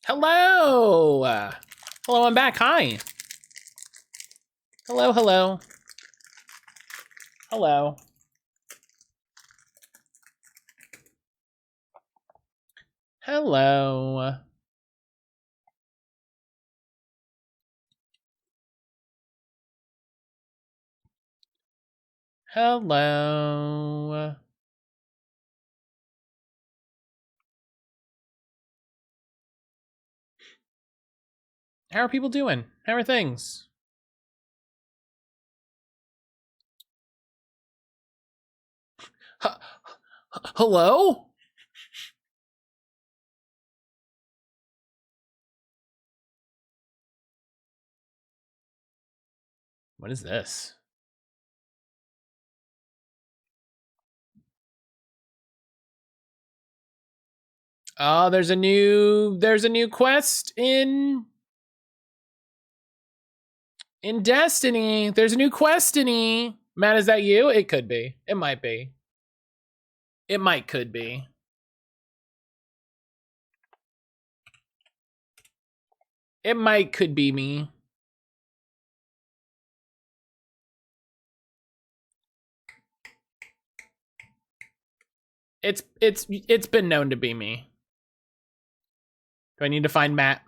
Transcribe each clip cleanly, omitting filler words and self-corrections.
Hello! Hello, I'm back. Hi. Hello, hello. Hello. Hello. Hello. How are people doing? How are things? Hello? What is this? Oh, there's a new quest in Destiny. There's a new questiny. Matt, is that you? It could be. It might be. It could be. It could be me. It's been known to be me. Do I need to find Matt?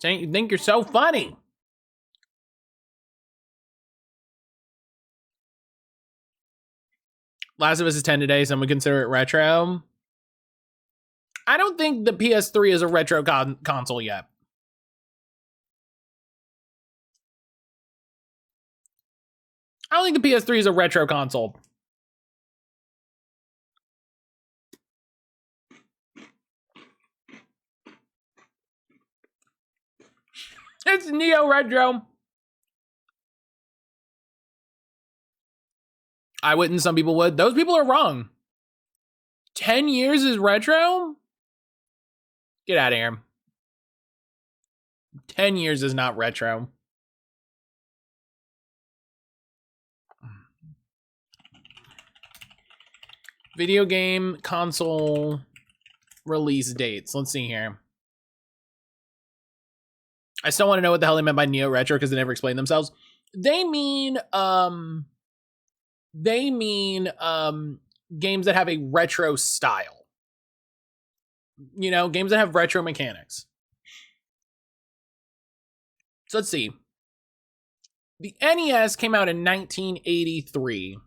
You think you're so funny. Last of Us is 10 today, so I'm gonna consider it retro. I don't think the PS3 is a retro console yet. I don't think the PS3 is a retro console. It's neo retro. I wouldn't, some people would. Those people are wrong. 10 years is retro? Get out of here. 10 years is not retro. Video game console release dates. Let's see here. I still want to know what the hell they meant by neo retro because they never explained themselves. They mean games that have a retro style. You know, games that have retro mechanics. So let's see. The NES came out in 1983.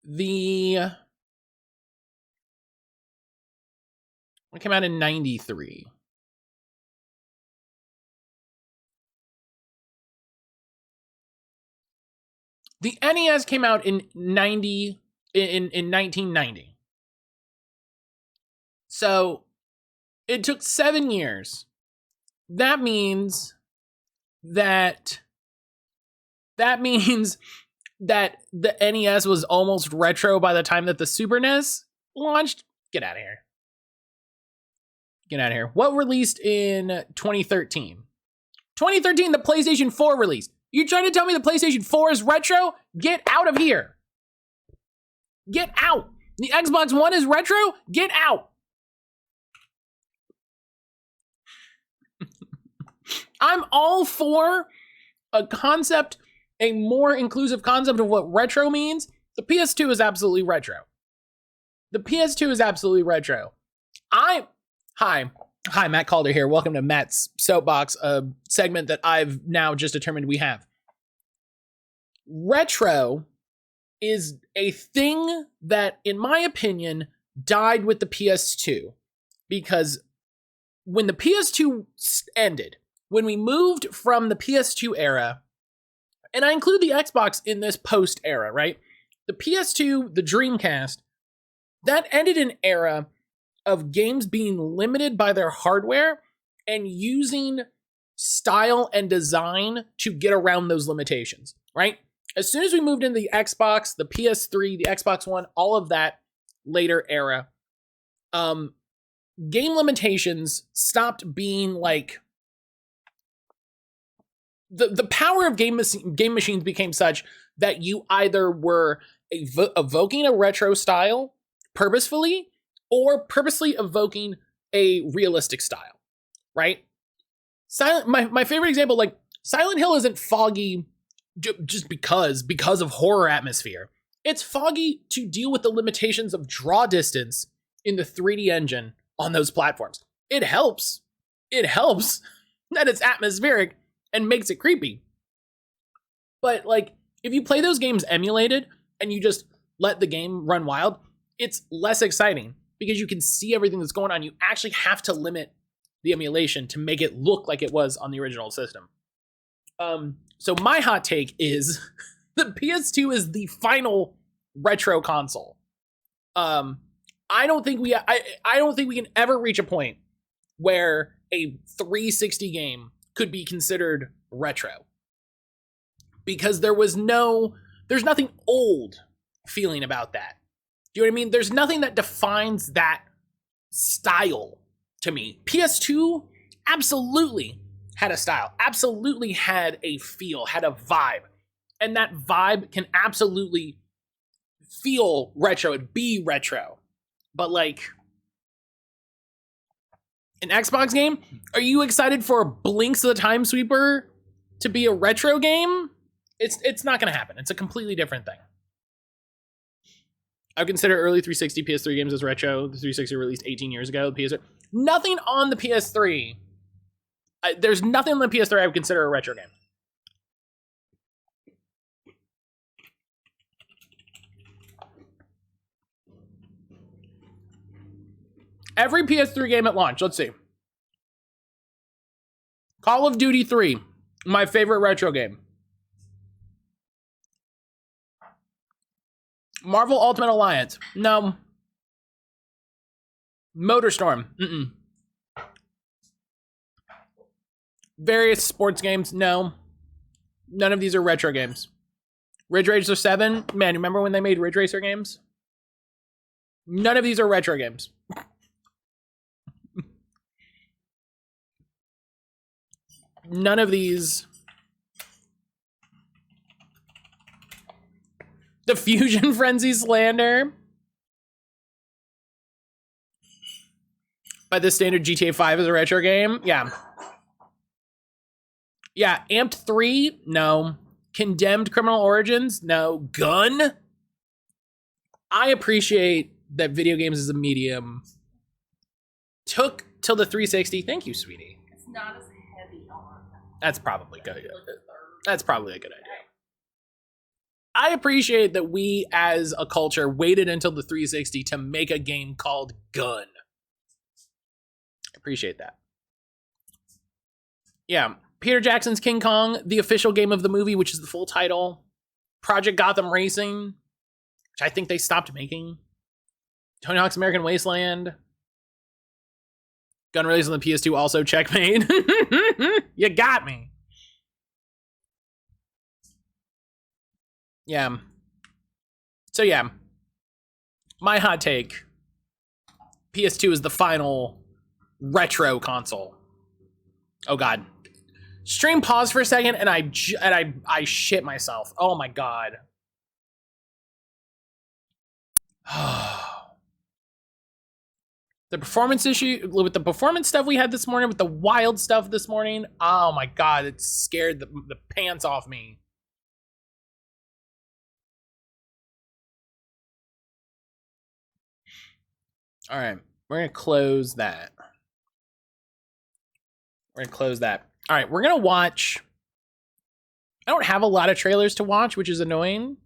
It came out in 93. The NES came out in 1990. So it took 7 years. That means that the NES was almost retro by the time that the Super NES launched. Get out of here. Get out of here. What released in 2013? 2013, the PlayStation 4 released. You trying to tell me the PlayStation 4 is retro? Get out of here. Get out. The Xbox One is retro? Get out. I'm all for a concept, a more inclusive concept of what retro means. The PS2 is absolutely retro. The PS2 is absolutely retro. Hi, Matt Calder here. Welcome to Matt's Soapbox, a segment that I've now just determined we have. Retro is a thing that, in my opinion, died with the PS2. Because when the PS2 ended, when we moved from the PS2 era, and I include the Xbox in this post era, right? The PS2, the Dreamcast, that ended an era of games being limited by their hardware and using style and design to get around those limitations, right? As soon as we moved into the Xbox, the PS3, the Xbox One, all of that later era, game limitations stopped being like the power of game machines became such that you either were evoking a retro style purposefully or purposely evoking a realistic style, right? My favorite example, like Silent Hill isn't foggy just because of horror atmosphere. It's foggy to deal with the limitations of draw distance in the 3D engine on those platforms. It helps that it's atmospheric and makes it creepy. But like, if you play those games emulated and you just let the game run wild, it's less exciting because you can see everything that's going on. You actually have to limit the emulation to make it look like it was on the original system. So my hot take is the PS2 is the final retro console. I don't think we can ever reach a point where a 360 game could be considered retro, because there's nothing old feeling about that. Do you know what I mean? There's nothing that defines that style to me. PS2 absolutely had a style, absolutely had a feel, had a vibe. And that vibe can absolutely feel retro and be retro. But like, an Xbox game? Are you excited for Blinks of the Time Sweeper to be a retro game? It's not going to happen. It's a completely different thing. I would consider early 360 PS3 games as retro. The 360 released 18 years ago. Nothing on the PS3. There's nothing on the PS3 I would consider a retro game. Every PS3 game at launch. Let's see. Call of Duty 3, my favorite retro game. Marvel Ultimate Alliance, no. Motorstorm, mm-mm. Various sports games, no. None of these are retro games. Ridge Racer 7, man, remember when they made Ridge Racer games? None of these are retro games. None of these. The Fusion Frenzy slander. By this standard, GTA 5 is a retro game. Yeah. Yeah, Amped 3, no. Condemned Criminal Origins, no. Gun. I appreciate that video games as a medium took till the 360. Thank you, sweetie. It's not as heavy on. That's probably good. That's probably a good idea. I appreciate that we as a culture waited until the 360 to make a game called Gun. Appreciate that. Yeah, Peter Jackson's King Kong, the official game of the movie, which is the full title. Project Gotham Racing, which I think they stopped making. Tony Hawk's American Wasteland. Gun release on the PS2, also checkmate. You got me. Yeah. So yeah, my hot take, PS2 is the final retro console. Oh God. Stream paused for a second and I shit myself. Oh my God. The performance issue with the performance stuff we had this morning, with the wild stuff this morning. Oh my God, it scared the pants off me. All right, we're gonna close that. We're gonna close that. All right, we're gonna watch. I don't have a lot of trailers to watch, which is annoying,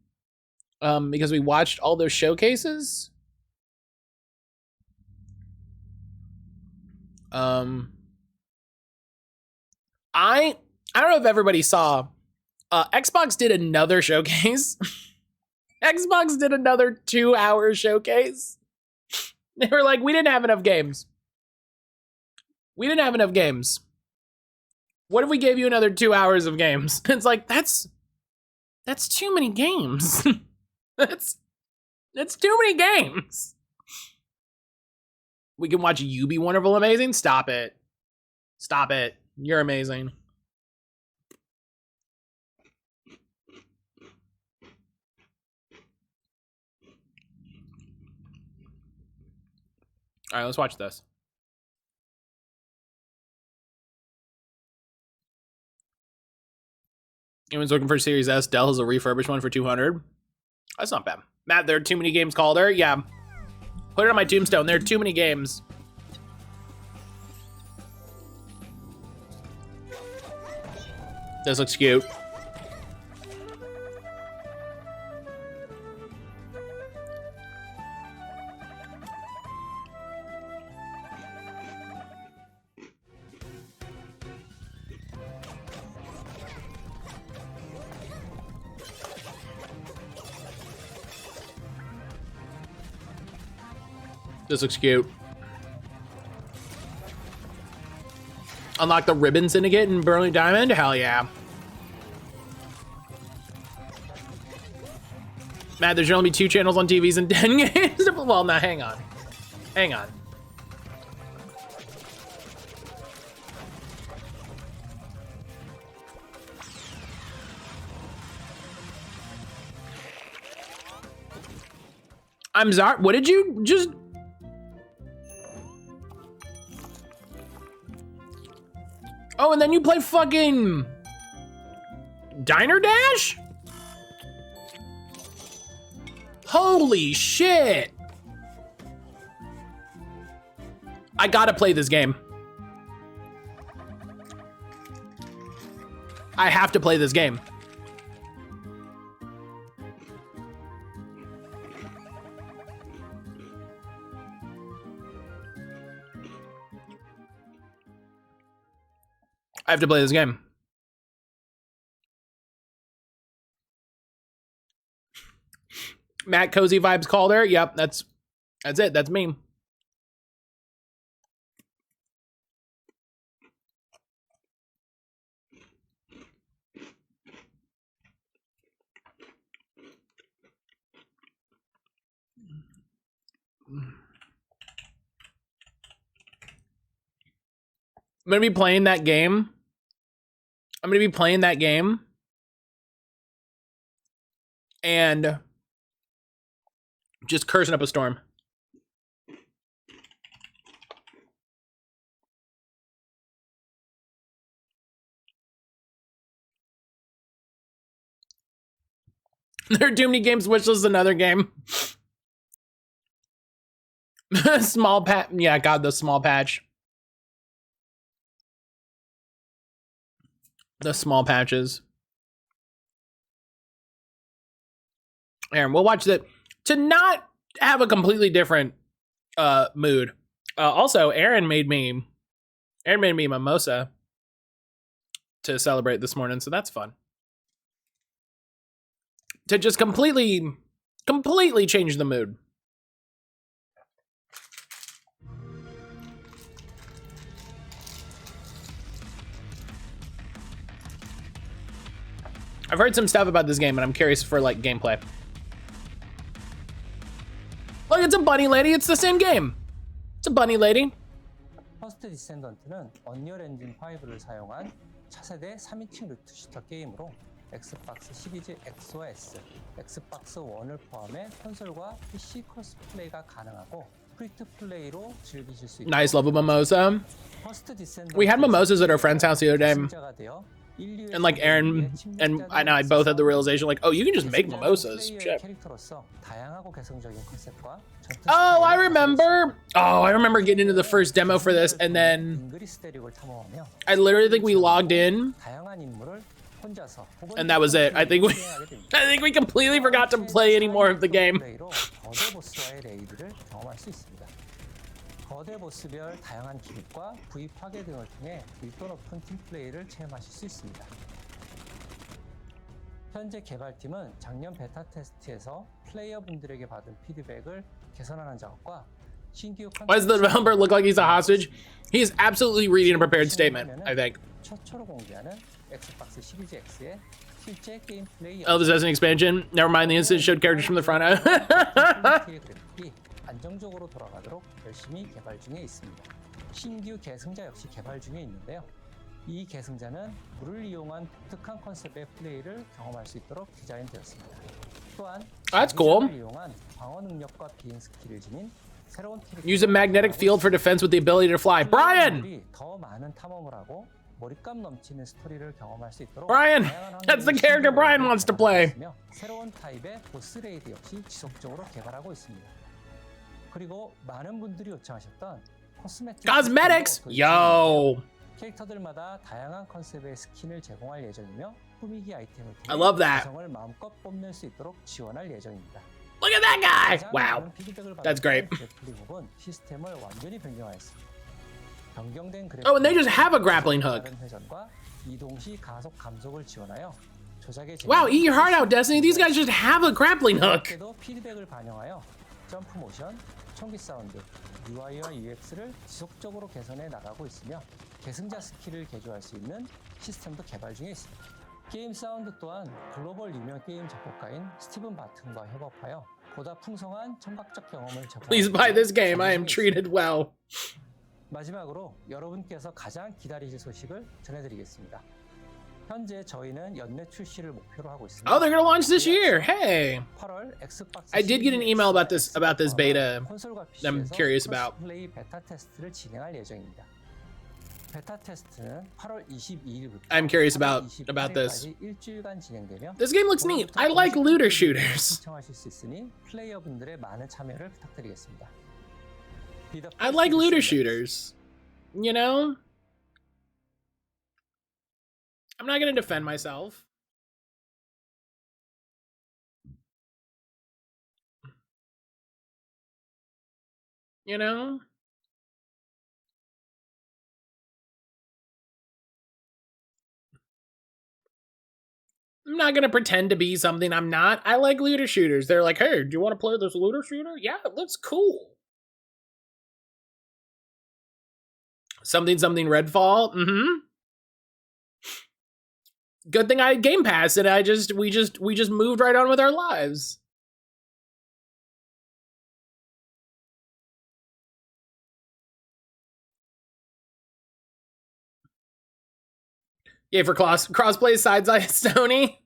because we watched all those showcases. I don't know if everybody saw. Xbox did another showcase. Xbox did another 2-hour showcase. They were like, we didn't have enough games. We didn't have enough games. What if we gave you another 2 hours of games? It's like, that's too many games. that's too many games. We can watch You Be Wonderful Amazing? Stop it. Stop it. You're amazing. All right, let's watch this. Anyone's looking for Series S? Dell has a refurbished one for 200. That's not bad. Matt, there are too many games called her. Yeah. Put it on my tombstone. There are too many games. This looks cute. This looks cute. Unlock the Ribbon Syndicate in Burning Diamond? Hell yeah. Matt, there should only be 2 channels on TVs and 10 games. Well, now hang on. Hang on. I'm sorry, what did you just... Oh, and then you play fucking Diner Dash? Holy shit. I gotta play this game. I have to play this game. I have to play this game. Matt Cozy Vibes called her. Yep, that's it. That's me. I'm gonna be playing that game. And just cursing up a storm. There are too many games. Wishlist is another game. Small patch. Yeah, God, the small patch. The small patches. Aaron, we'll watch that. To not have a completely different mood. Also, Aaron made me a mimosa to celebrate this morning, so that's fun. To just completely change the mood. I've heard some stuff about this game, and I'm curious for like gameplay. Look, it's a bunny lady. It's the same game. It's a bunny lady. 퍼스트 디센던트는 언리얼 엔진 5를 사용한 차세대 3인칭 루트 슈터 게임으로 엑스박스 시리즈 X와 S, 엑스박스 1을 포함해 콘솔과 PC 크로스 플레이가 가능하고 프리트 플레이로 즐기실 수 있습니다. Nice level mimosa. We had mimosas at our friend's house the other day. And like Aaron and I both had the realization, like, oh, you can just make mimosas. Shit. Oh, I remember. Oh, I remember getting into the first demo for this, and then I literally think we logged in, and that was it. I think we completely forgot to play any more of the game. 거대 보스별 다양한 기믹과 부위 파괴 등을 통해 밀도 높은 팀 플레이를 체험하실 수 있습니다. 현재 개발팀은 작년 베타 테스트에서 플레이어분들에게 받은 피드백을 개선하는 작업과 신규 Why does the developer look like he's a hostage? He is absolutely reading a prepared statement, I think. 최초로 공개하는 엑스박스 시리즈 X의 실제 게임 플레이 Oh, this has an expansion. Never mind, the incident showed characters from the front. 그래픽이 안정적으로 돌아가도록 열심히 개발 중에 있습니다. 신규 계승자 역시 개발 중에 있는데요. 이 계승자는 물을 이용한 독특한 컨셉의 플레이를 경험할 수 있도록 디자인되었습니다. 또한 That's cool. 자기장을 이용한 방어 능력과 비행 스킬을 지닌 새로운 Use a magnetic field for defense with the ability to fly. Brian! 더 많은 탐험을 하고 몰입감 넘치는 스토리를 경험할 수 있도록 Brian! 다양한 That's the 환경의 character Brian 신규 wants to play. 개발하고 있으며 새로운 타입의 보스 레이드 역시 지속적으로 개발하고 있습니다. 그리고 많은 분들이 요청하셨던 코스메틱 Cosmetics! Yo! 캐릭터들마다 다양한 컨셉의 스킨을 제공할 예정이며 꾸미기 아이템을 I love that. 구성을 마음껏 뽐낼 수 있도록 지원할 예정입니다. Look at that guy! 가장 Wow. 많은 피드백을 That's great. 받았던 그래플링 훅은 시스템을 완전히 변경하였습니다. 변경된 그래플 Oh, and they just have a grappling hook. 다른 회전과 이동 시 가속 감속을 지원하여 조작의 Wow, eat your heart out, Destiny. These guys just have a grappling hook. 도 피드백을 반영하여 점프 모션, 총기 사운드, UI와 UX를 지속적으로 개선해 나가고 있으며 계승자 스킬을 개조할 수 있는 시스템도 개발 중에 있습니다. 게임 사운드 또한 글로벌 유명 게임 작곡가인 스티븐 바튼과 협업하여 보다 풍성한 청각적 경험을 Please buy this game. I am treated well. 마지막으로 여러분께서 가장 기다리실 소식을 전해드리겠습니다. 현재 저희는 연내 출시를 목표로 하고 있습니다. Oh, they're gonna launch this year. Hey. 8월 엑스박스 I did get an email about this beta. 콘솔과 I'm PC에서 curious about. 플레이 베타 테스트를 진행할 예정입니다. 베타 테스트는 8월 22일부터 I'm curious about this. 일주일간 진행되며 This game looks neat. I like looter shooters. 신청하실 수 있으니 플레이어분들의 많은 참여를 부탁드리겠습니다. I like looter shooters. You know? I'm not gonna defend myself. You know? I'm not gonna pretend to be something I'm not. I like looter shooters. They're like, hey, do you want to play this looter shooter? Yeah, it looks cool. Something Redfall. Mm-hmm. Good thing I had Game Pass and we just moved right on with our lives. Yeah, for crossplay sides Sony.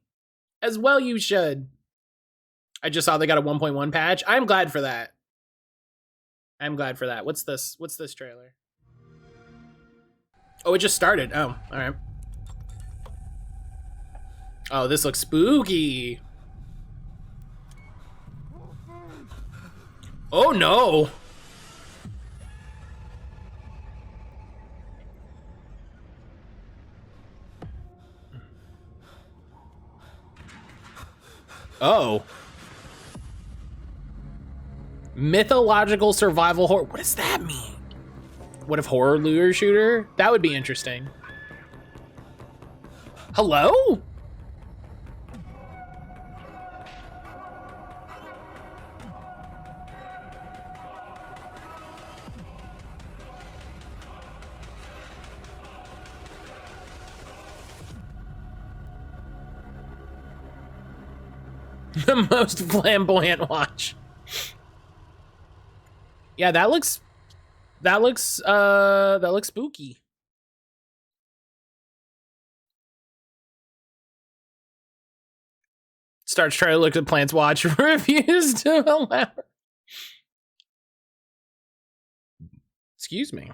As well you should. I just saw they got a 1.1 patch. I'm glad for that. I'm glad for that. What's this? What's this trailer? Oh, it just started. Oh, all right. Oh, this looks spooky. Oh no. Oh. Mythological survival horror. What does that mean? What if horror looter shooter? That would be interesting. Hello? The most flamboyant watch. Yeah, that looks spooky. Starts trying to look at Plant's watch, refuse to allow. Excuse me.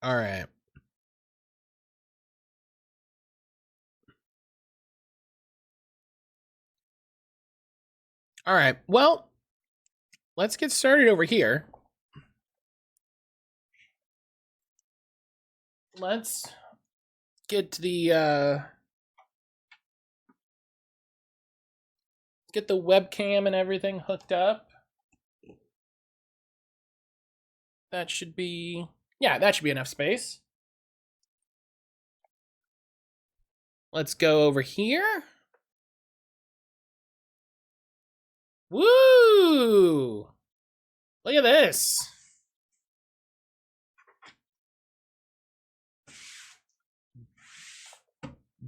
All right. All right, well, let's get started over here. Let's get the webcam and everything hooked up. That should be, yeah, that should be enough space. Let's go over here. Woo! Look at this.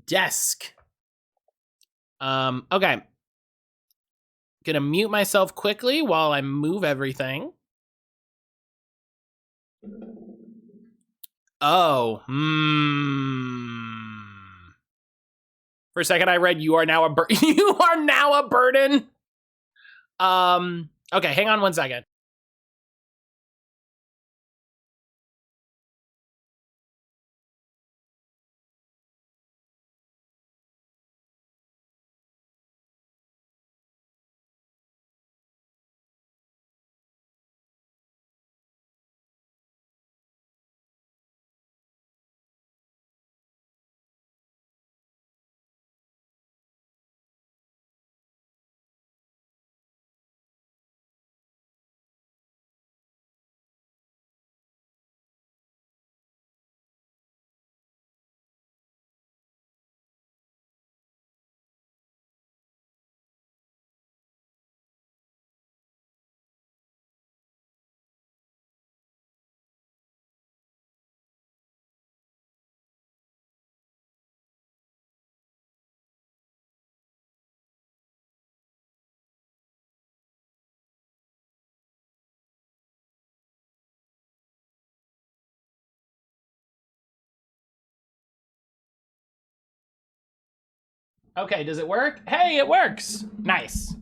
Desk. Okay. Gonna mute myself quickly while I move everything. Oh, For a second, I read you are now a you are now a burden. Okay, hang on one second. Okay, does it work? Hey, it works. Nice.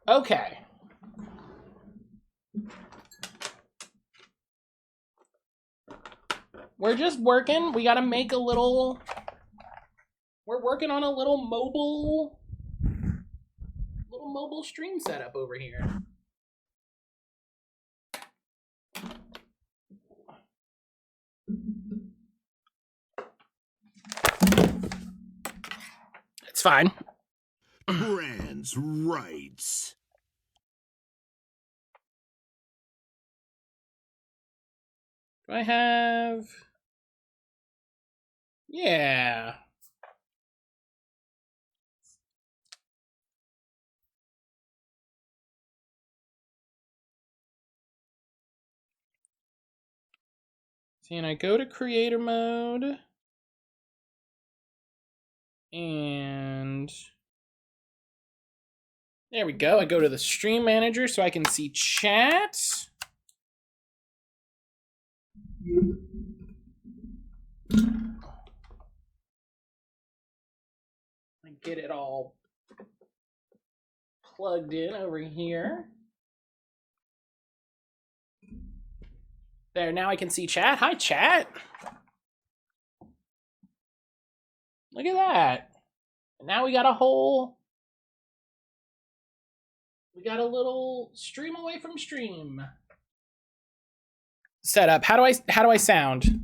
Okay. We're just working. We gotta make a little... We're working on a little mobile stream setup over here. It's fine. Brands rights. Do I have... Yeah. See, and I go to creator mode. And... There we go. I go to the stream manager so I can see chat. I get it all plugged in over here. There, now I can see chat. Hi, chat. Look at that. And now we got a whole... We got a little stream away from stream setup. How do I sound?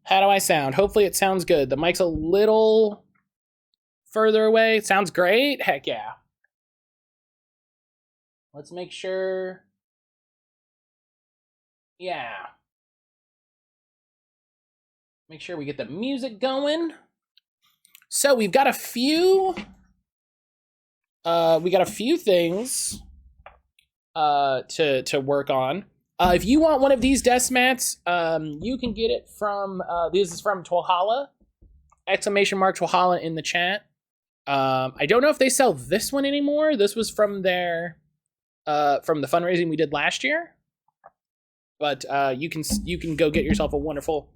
How do I sound? Hopefully it sounds good. The mic's a little further away. It sounds great. Heck yeah. Let's make sure. Yeah. Make sure we get the music going. So we've got a few things to work on. If you want one of these desk mats, you can get it from this is from Twilhala, !Twilhala in the chat. I don't know if they sell this one anymore. This was from their from the fundraising we did last year. But you can go get yourself a wonderful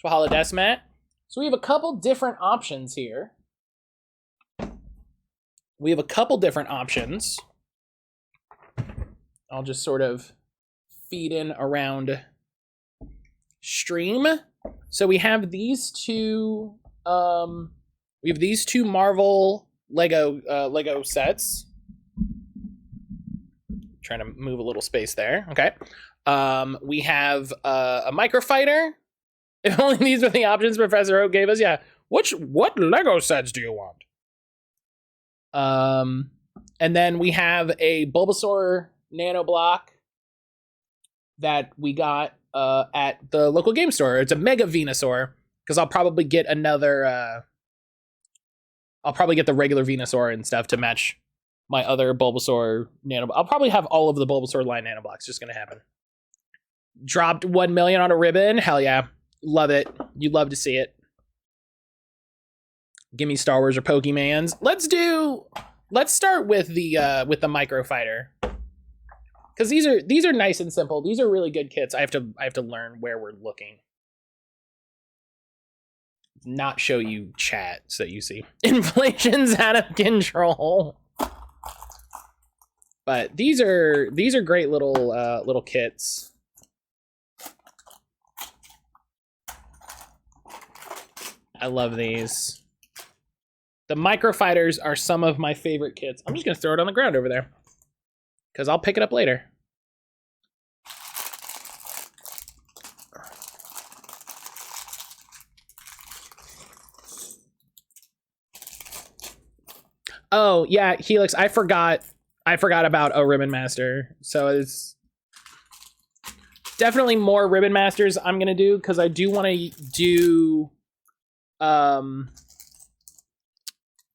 Twilhala desk mat. So we have a couple different options here. I'll just sort of feed in around stream. So we have these two. We have these two Marvel Lego sets. Trying to move a little space there. Okay. We have a microfighter. If only these were the options Professor Oak gave us. Yeah. What Lego sets do you want? And then we have a Bulbasaur nano block that we got at the local game store. It's a Mega Venusaur, because I'll probably get another. I'll probably get the regular Venusaur and stuff to match my other Bulbasaur Nano. I'll probably have all of the Bulbasaur line Nano Blocks. Just gonna happen. Dropped 1 million on a ribbon. Hell yeah, love it. You love to see it. Give me Star Wars or Pokemans. Let's start with the Micro Fighter, because these are nice and simple. These are really good kits. I have to learn where we're looking. Not show you chat so you see. Inflation's out of control. But these are great little kits. I love these. The Micro Fighters are some of my favorite kits. I'm just gonna throw it on the ground over there, because I'll pick it up later. Oh yeah, Helix, I forgot about a Ribbon Master. So it's definitely more Ribbon Masters I'm gonna do, because I do want to do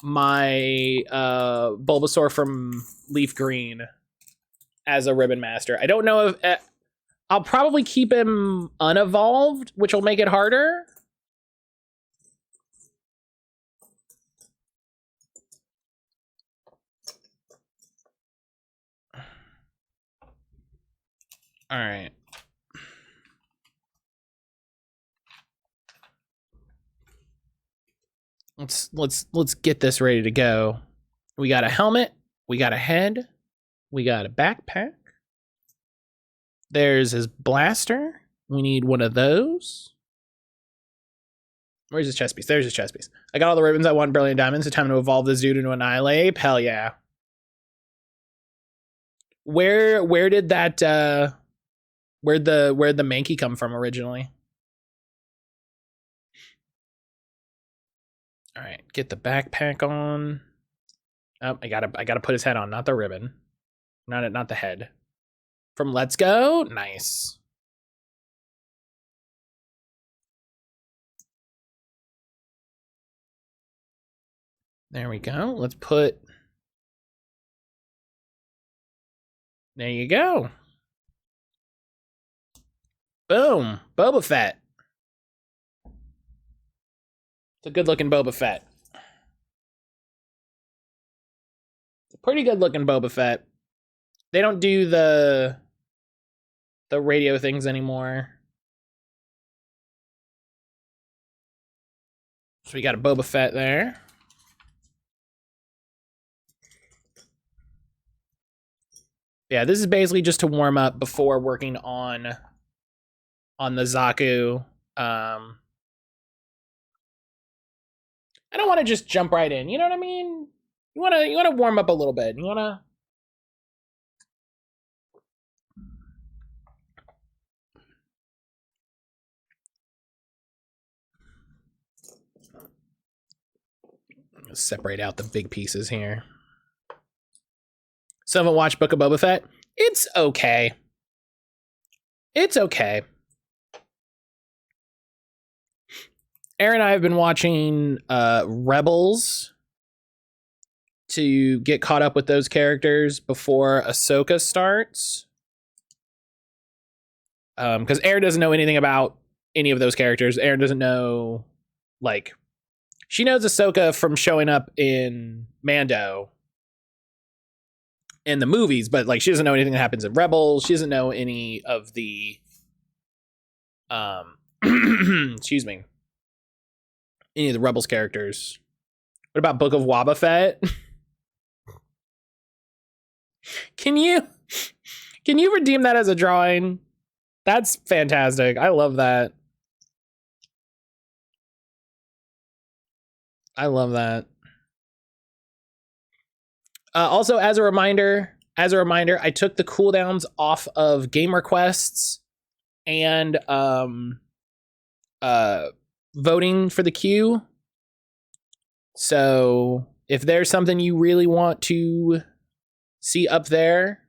my Bulbasaur from Leaf Green as a Ribbon Master. I don't know if I'll probably keep him unevolved, which will make it harder. All right. Let's get this ready to go. We got a helmet, we got a head, we got a backpack. There's his blaster. We need one of those. Where's his chest piece? There's his chest piece. I got all the ribbons I want, brilliant diamonds. It's time to evolve this dude into an Annihilate. Hell yeah. Where did that where'd the Mankey come from originally? All right, get the backpack on. Oh, I gotta put his head on, not the ribbon, not the head. From Let's Go, nice. There we go. Let's put. There you go. Boom, Boba Fett. It's a good looking Boba Fett. It's a pretty good looking Boba Fett. They don't do the radio things anymore. So we got a Boba Fett there. Yeah, this is basically just to warm up before working on the Zaku. I don't want to just jump right in. You know what I mean? You want to warm up a little bit. You want to separate out the big pieces here. Still haven't watched Book of Boba Fett. It's okay. It's okay. Aaron and I have been watching Rebels to get caught up with those characters before Ahsoka starts. Because Aaron doesn't know anything about any of those characters. Aaron doesn't know, like, she knows Ahsoka from showing up in Mando in the movies, but like she doesn't know anything that happens in Rebels. She doesn't know any of the excuse me, any of the Rebels characters. What about Book of Wobba Fett? Can you redeem that as a drawing? That's fantastic. I love that. I love that. Also, as a reminder, I took the cooldowns off of game requests and voting for the queue. So if there's something you really want to see up there,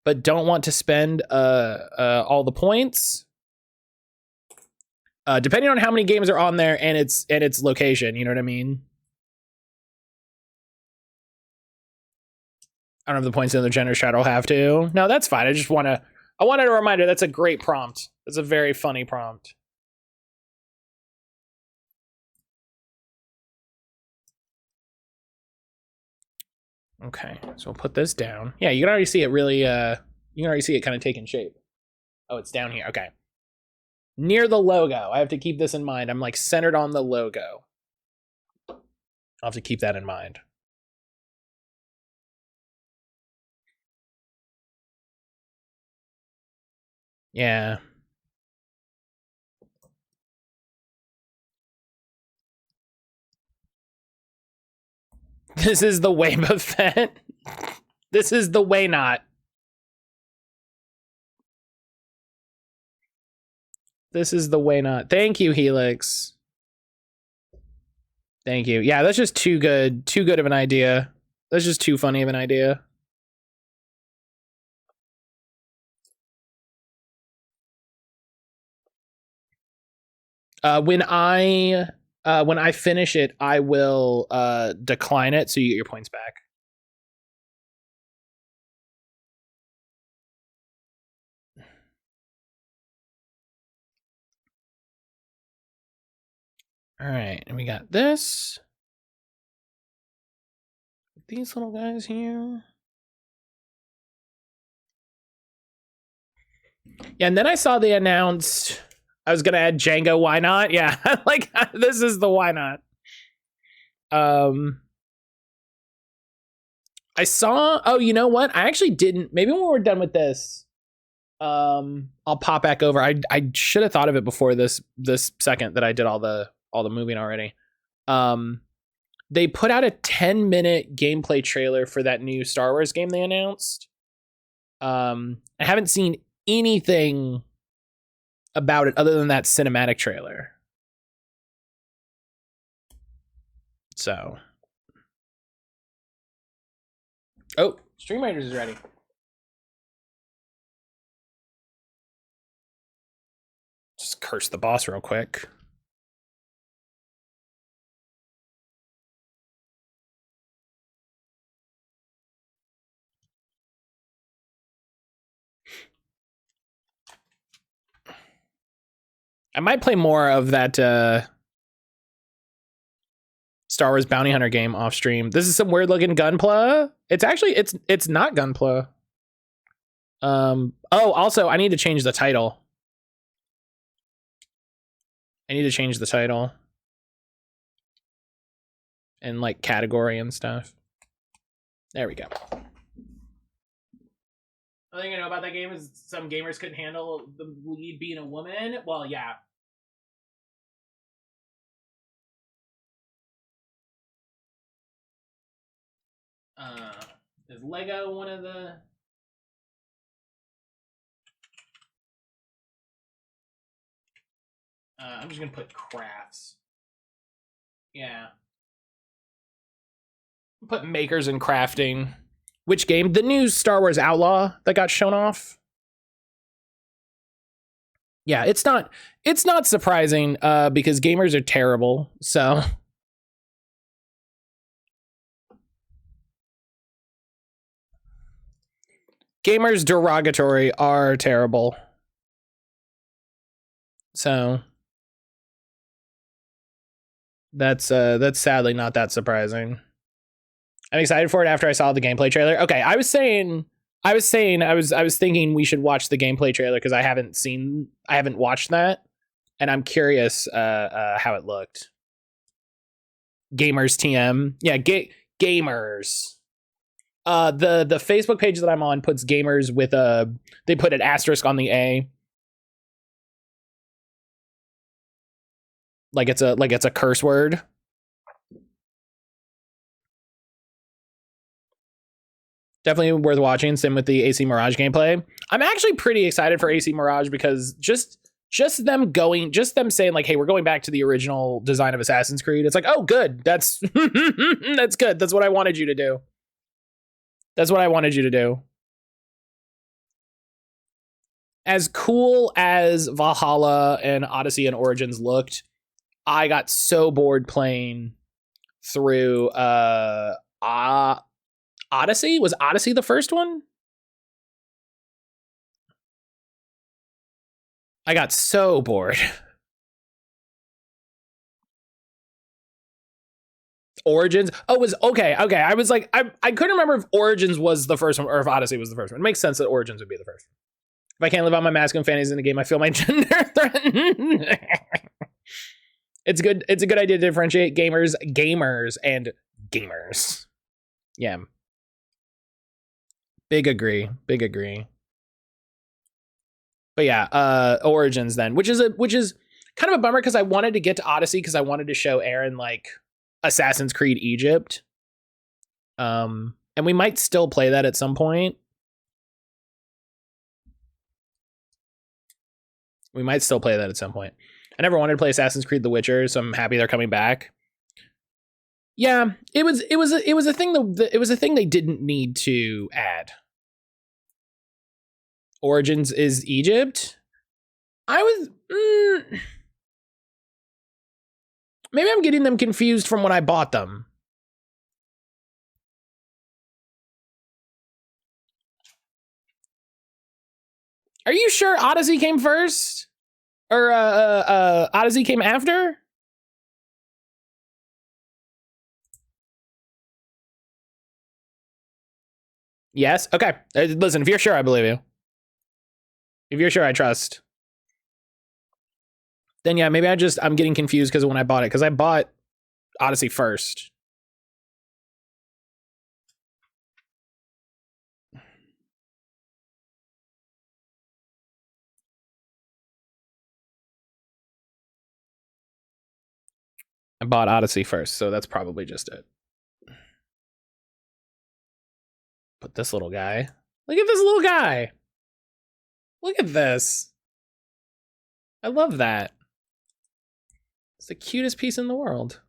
but don't want to spend all the points, depending on how many games are on there and its location. You know what I mean? I don't know if the points in the generous chat will have to. No, that's fine. I wanted a reminder. That's a great prompt. That's a very funny prompt. Okay, so we'll put this down. Yeah, you can already see it really, you can already see it kind of taking shape. Oh, it's down here. Okay. Near the logo. I have to keep this in mind. I'm like centered on the logo. I'll have to keep that in mind. Yeah. This is the way Buffet. This is the way not. This is the way not. Thank you, Helix. Thank you. Yeah, that's just too good. Too good of an idea. That's just too funny of an idea. When I finish it, I will decline it so you get your points back. All right, and we got this. These little guys here. Yeah, and then I saw they announced I was gonna add Django. Why not? Yeah, like this is the why not. I saw. Oh, you know what? I actually didn't. Maybe when we're done with this, I'll pop back over. I should have thought of it before this second that I did all the moving already. They put out a 10-minute gameplay trailer for that new Star Wars game they announced. I haven't seen anything about it other than that cinematic trailer. So. Oh, Stream Raiders is ready. Just curse the boss real quick. I might play more of that Star Wars Bounty Hunter game off stream. This is some weird looking Gunpla. It's actually it's not Gunpla. Oh, also I need to change the title. I need to change the title and like category and stuff. There we go. The thing I know about that game is some gamers couldn't handle the lead being a woman. Well, yeah. Is Lego one of the... I'm just gonna put crafts. Yeah. Put makers and crafting. Which game? The new Star Wars Outlaw that got shown off. Yeah, it's not surprising because gamers are terrible. So gamers derogatory are terrible. So that's sadly not that surprising. I'm excited for it after I saw the gameplay trailer. Okay, I was thinking we should watch the gameplay trailer because I haven't watched that, and I'm curious how it looked. Gamers TM, yeah, gamers. The Facebook page that I'm on puts gamers with they put an asterisk on the A, like it's a curse word. Definitely worth watching. Same with the AC Mirage gameplay. I'm actually pretty excited for AC Mirage because just them saying like, hey, we're going back to the original design of Assassin's Creed. It's like, oh, good. That's that's good. That's what I wanted you to do. That's what I wanted you to do. as cool as Valhalla and Odyssey and Origins looked, I got so bored playing through Odyssey. Was Odyssey the first one? I got so bored. Origins. Oh, it was okay. I was like, I couldn't remember if Origins was the first one or if Odyssey was the first one. It makes sense that Origins would be the first one. If I can't live out my masculine fantasies in the game, I feel my gender threatened. It's good. It's a good idea to differentiate gamers, and gamers. Yeah. Big agree. But yeah, Origins then, which is kind of a bummer because I wanted to get to Odyssey because I wanted to show Aaron like Assassin's Creed Egypt. And we might still play that at some point. I never wanted to play Assassin's Creed The Witcher, so I'm happy they're coming back. Yeah, it was a thing they didn't need to add. Origins is Egypt. Maybe I'm getting them confused from when I bought them. Are you sure Odyssey came first? Or Odyssey came after? Yes? Okay. Listen, if you're sure, I believe you. If you're sure, I trust. Then yeah, maybe I'm getting confused because of when I bought it. Because I bought Odyssey first. I bought Odyssey first, so that's probably just it. But this little guy. Look at this little guy. Look at this. I love that. It's the cutest piece in the world.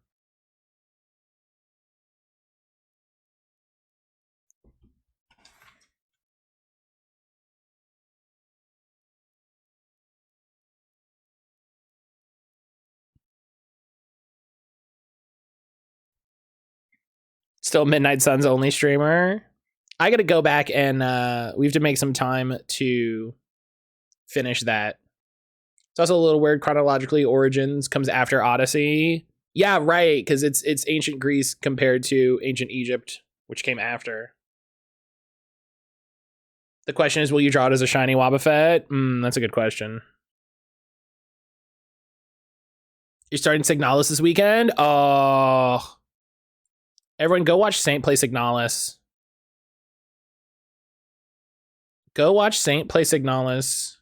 Still Midnight Sun's only streamer. I gotta go back and we have to make some time to finish that. It's also a little weird chronologically. Origins comes after Odyssey. Yeah, right, because it's ancient Greece compared to ancient Egypt, which came after. The question is, will you draw it as a shiny Wobbuffet? That's a good question. You're starting Signalis this weekend? Oh. Everyone go watch Saint play Signalis. Go watch Saint play Signalis.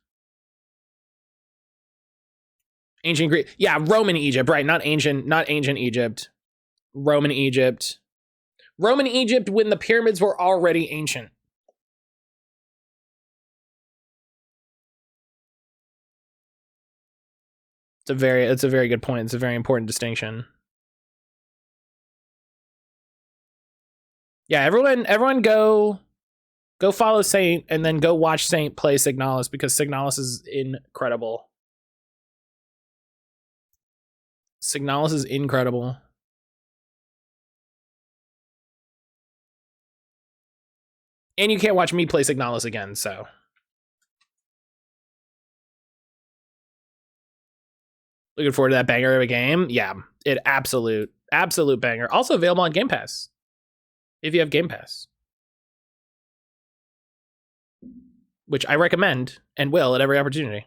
Ancient Greek. Yeah, Roman Egypt, right? Not ancient Egypt. Roman Egypt. Roman Egypt when the pyramids were already ancient. It's a very good point. It's a very important distinction. Yeah, everyone go follow Saint and then go watch Saint play Signalis because Signalis is incredible. Signalis is incredible. And you can't watch me play Signalis again, so. Looking forward to that banger of a game. Yeah, it absolute banger. Also available on Game Pass. If you have Game Pass. Which I recommend and will at every opportunity.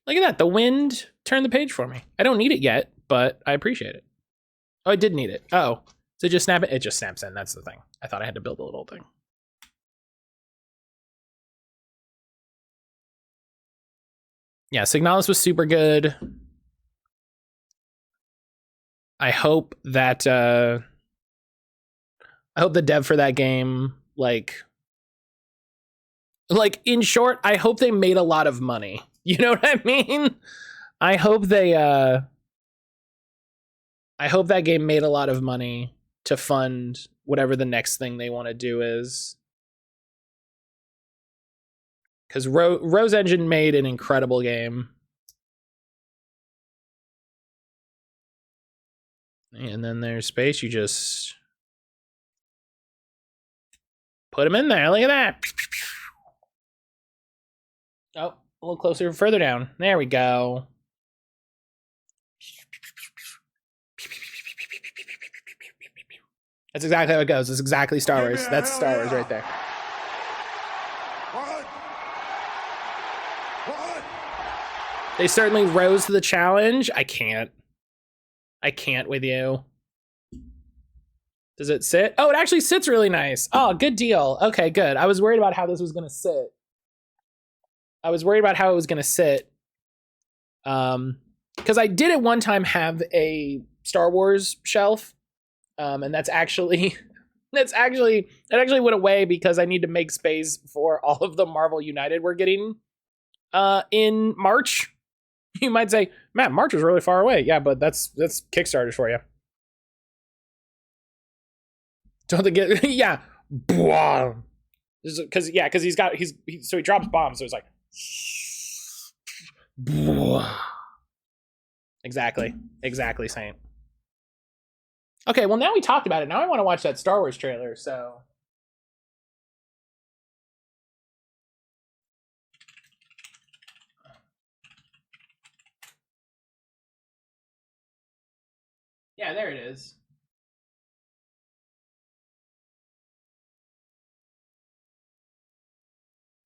Look at that. The wind turned the page for me. I don't need it yet, but I appreciate it. Oh, I did need it. Oh, so just snap it? It just snaps in. That's the thing. I thought I had to build a little thing. Yeah, Signalis was super good. I hope that the dev for that game, like in short, I hope they made a lot of money. You know what I mean? I hope that game made a lot of money to fund whatever the next thing they want to do is. Because Rose Engine made an incredible game. And then there's space. You just put them in there. Look at that. Oh, a little closer, further down. There we go. That's exactly how it goes. That's exactly Star Wars. That's Star Wars right there. What? They certainly rose to the challenge. I can't with you. Does it sit? Oh, it actually sits really nice. Oh, good deal. Okay, good. I was worried about how this was going to sit. Because I did at one time have a Star Wars shelf. And that actually went away because I need to make space for all of the Marvel United we're getting in March. You might say, Matt, March is really far away. Yeah, but that's Kickstarters for you. Don't they get yeah. Because he drops bombs, so it's like exactly, Saint. Okay, well now we talked about it. Now I want to watch that Star Wars trailer, so. Yeah, there it is.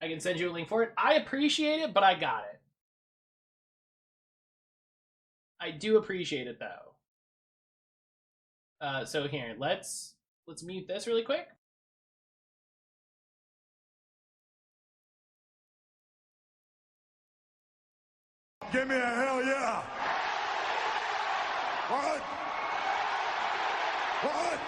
I can send you a link for it. I appreciate it, but I got it. I do appreciate it though. So here, let's mute this really quick. Give me a hell yeah! What? What?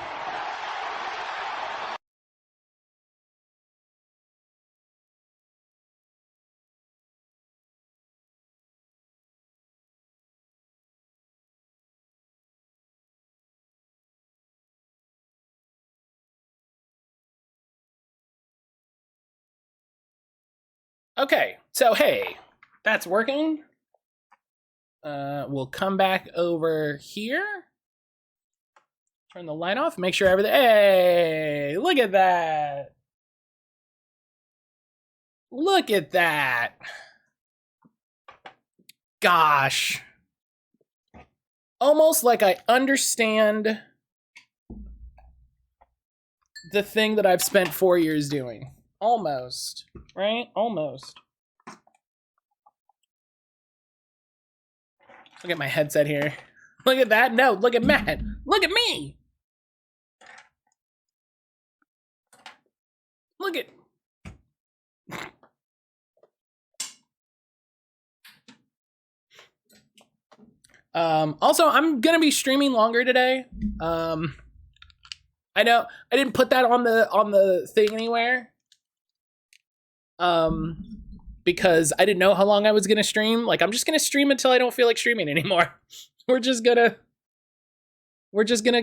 Okay, so hey, that's working. We'll come back over here. Turn the light off, make sure everything, hey, look at that. Look at that. Gosh. Almost like I understand the thing that I've spent 4 years doing. Almost, right? Almost. Look at my headset here. Look at that. No, look at Matt. Look at me. Look at. Also, I'm gonna be streaming longer today. I know I didn't put that on the thing anywhere. Because I didn't know how long I was gonna stream. Like, I'm just gonna stream until I don't feel like streaming anymore. We're just gonna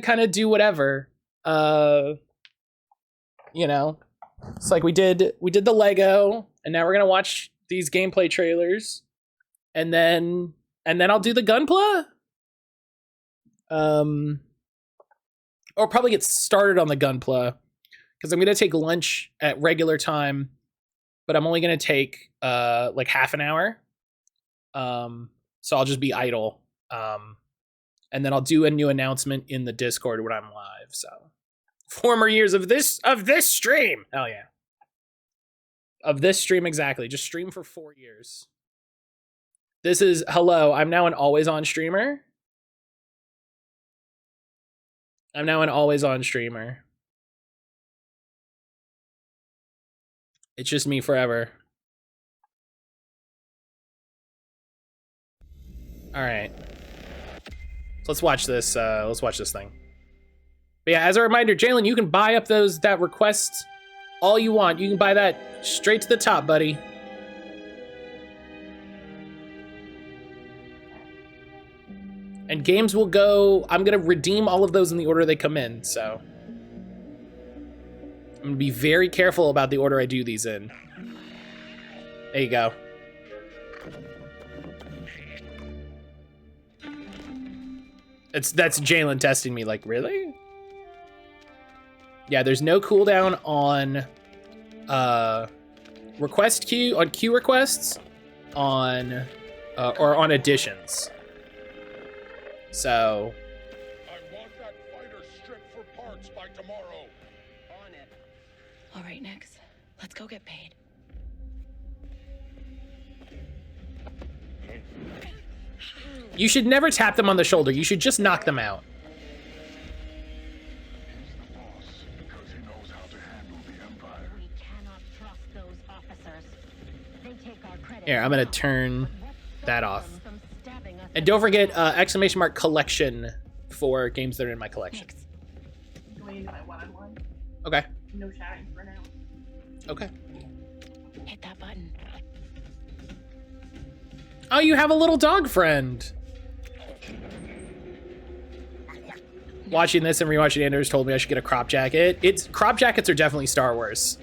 kind of do whatever. You know, it's like we did the Lego, and now we're gonna watch these gameplay trailers, and then I'll do the Gunpla. Or probably get started on the Gunpla, because I'm gonna take lunch at regular time. But I'm only gonna take like half an hour. So I'll just be idle. And then I'll do a new announcement in the Discord when I'm live. So former years of this stream. Hell yeah. Of this stream, exactly. Just stream for 4 years. This is hello, I'm now an always on streamer. It's just me forever. All right. Let's watch this. Let's watch this thing. But yeah, as a reminder, Jalen, you can buy up that request all you want. You can buy that straight to the top, buddy. And games will go, I'm gonna redeem all of those in the order they come in, so. I'm gonna be very careful about the order I do these in. There you go. That's Jalen testing me, like, really? Yeah, there's no cooldown on request queue, on queue requests, on or on additions. So I want that fighter stripped for parts by tomorrow. On it. All right, Nix. Let's go get paid. you should never tap them on the shoulder. You should just knock them out. He's the boss because he knows how to handle the Empire. We cannot trust those officers. They take our credit. Here, I'm gonna turn that off. And don't forget exclamation mark collection for games that are in my collection. Going into my one-on-one. Okay. No chatting for now. Okay. Hit that button. Oh, you have a little dog friend. Watching this and rewatching Anders told me I should get a crop jacket. Crop jackets are definitely Star Wars.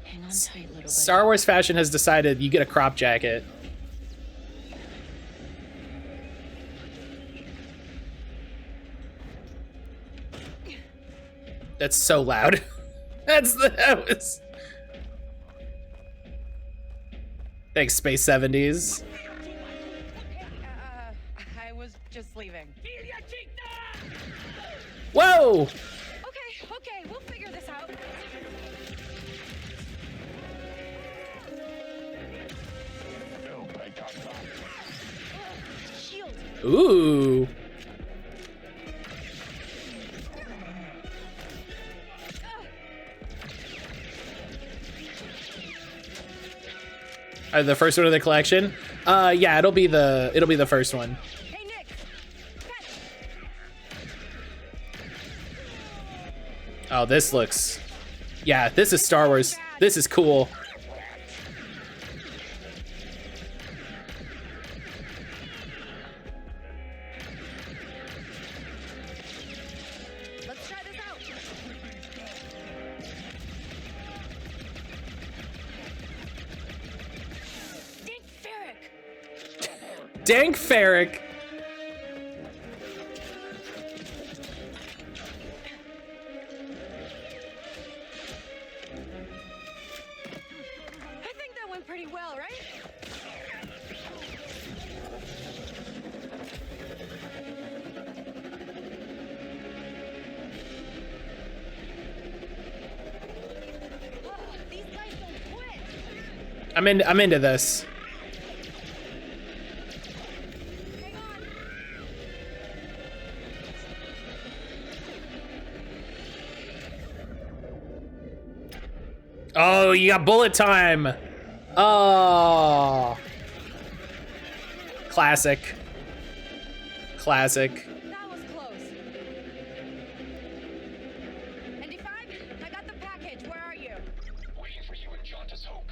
Hang on tight, little buddy. Star Wars fashion has decided you get a crop jacket. That's so loud. That was. Thanks, Space 70s. I was just leaving. Whoa! Okay, we'll figure this out. Shield. Ooh. The first one of the collection? Yeah, it'll be the first one. Hey, Nick. Oh, this looks. Yeah, this is Star Wars. This is cool. Let's try this out. Dank Ferrick. I think that went pretty well, right? Oh, these guys don't quit. I'm into this. Hang on. Oh, you got bullet time. Oh. Classic. Classic. That was close. ND5, I got the package. Where are you? Waiting for you and Jauntus Hope.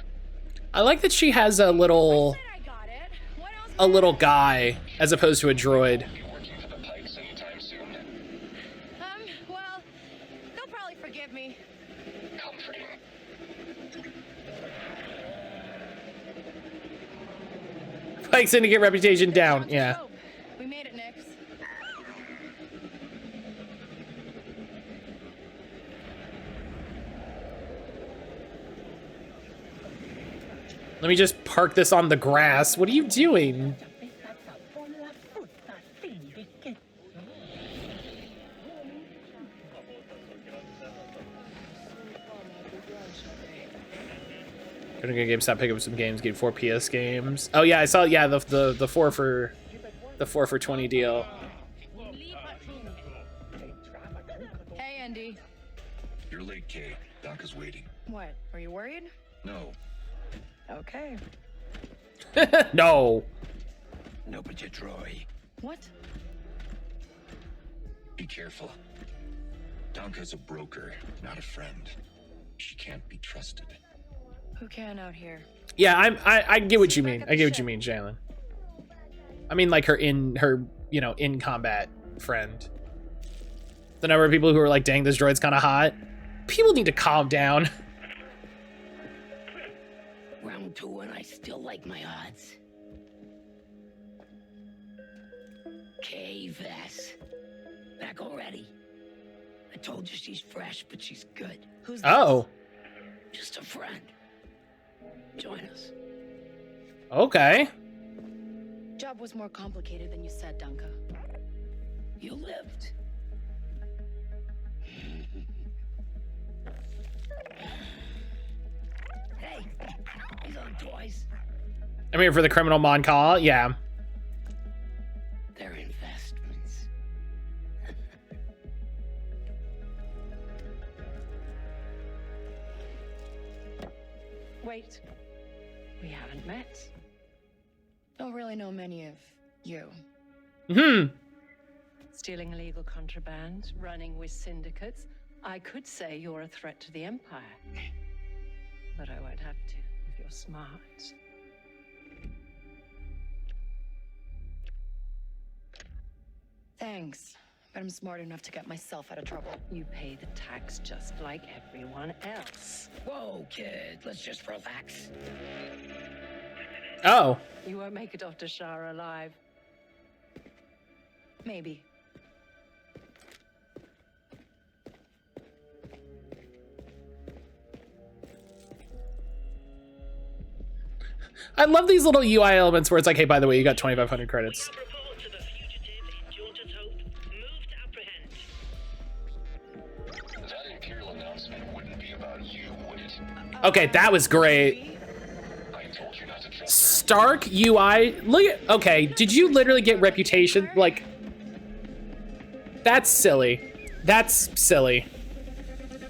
I like that she has a little I got it. What else? a little guy as opposed to a droid. You working for the Pikes anytime soon? Well, they'll probably forgive me. Comforting. Like Syndicate reputation down. Jauntus Yeah. Hope. We made it, Nix. Let me just park this on the grass. What are you doing? Gonna go GameStop, pick up some games, get 4 PS games. Oh yeah, I saw. Yeah, the 4 for the 4 for 20 deal. Hey, Andy. You're late, Kay. Doc is waiting. What? Are you worried? No. Okay. No. No, but you, Troy. What? Be careful. Donka's a broker, not a friend. She can't be trusted. Who can out here? Yeah, I get what you mean. I get what you mean, Jalen. I mean, like her, you know, in combat friend. The number of people who are like, dang, this droid's kind of hot. People need to calm down. Round 2 and I still like my odds. K-Vess. Back already. I told you she's fresh, but she's good. Who's this? Oh, Just a friend. Join us. okay. Job was more complicated than you said, Dunka. You lived. Hey, these aren't toys. I'm here for the criminal mon call. Yeah. They're investments. Wait, we haven't met. Don't really know many of you. Hmm. Stealing illegal contraband, running with syndicates. I could say you're a threat to the Empire. But I won't have to if you're smart. Thanks, but I'm smart enough to get myself out of trouble. You pay the tax just like everyone else. Whoa, kid, let's just relax. Oh. You won't make it off to Char alive. Maybe. I love these little UI elements where it's like, hey, by the way, you got 2,500 credits. Report to the fugitive. Jordan's Hope. Move to apprehend. That Imperial announcement wouldn't be about you, would it? Okay, that was great. I told you not to trust. Stark UI. Look at, okay, did you literally get reputation? Like, that's silly. That's silly.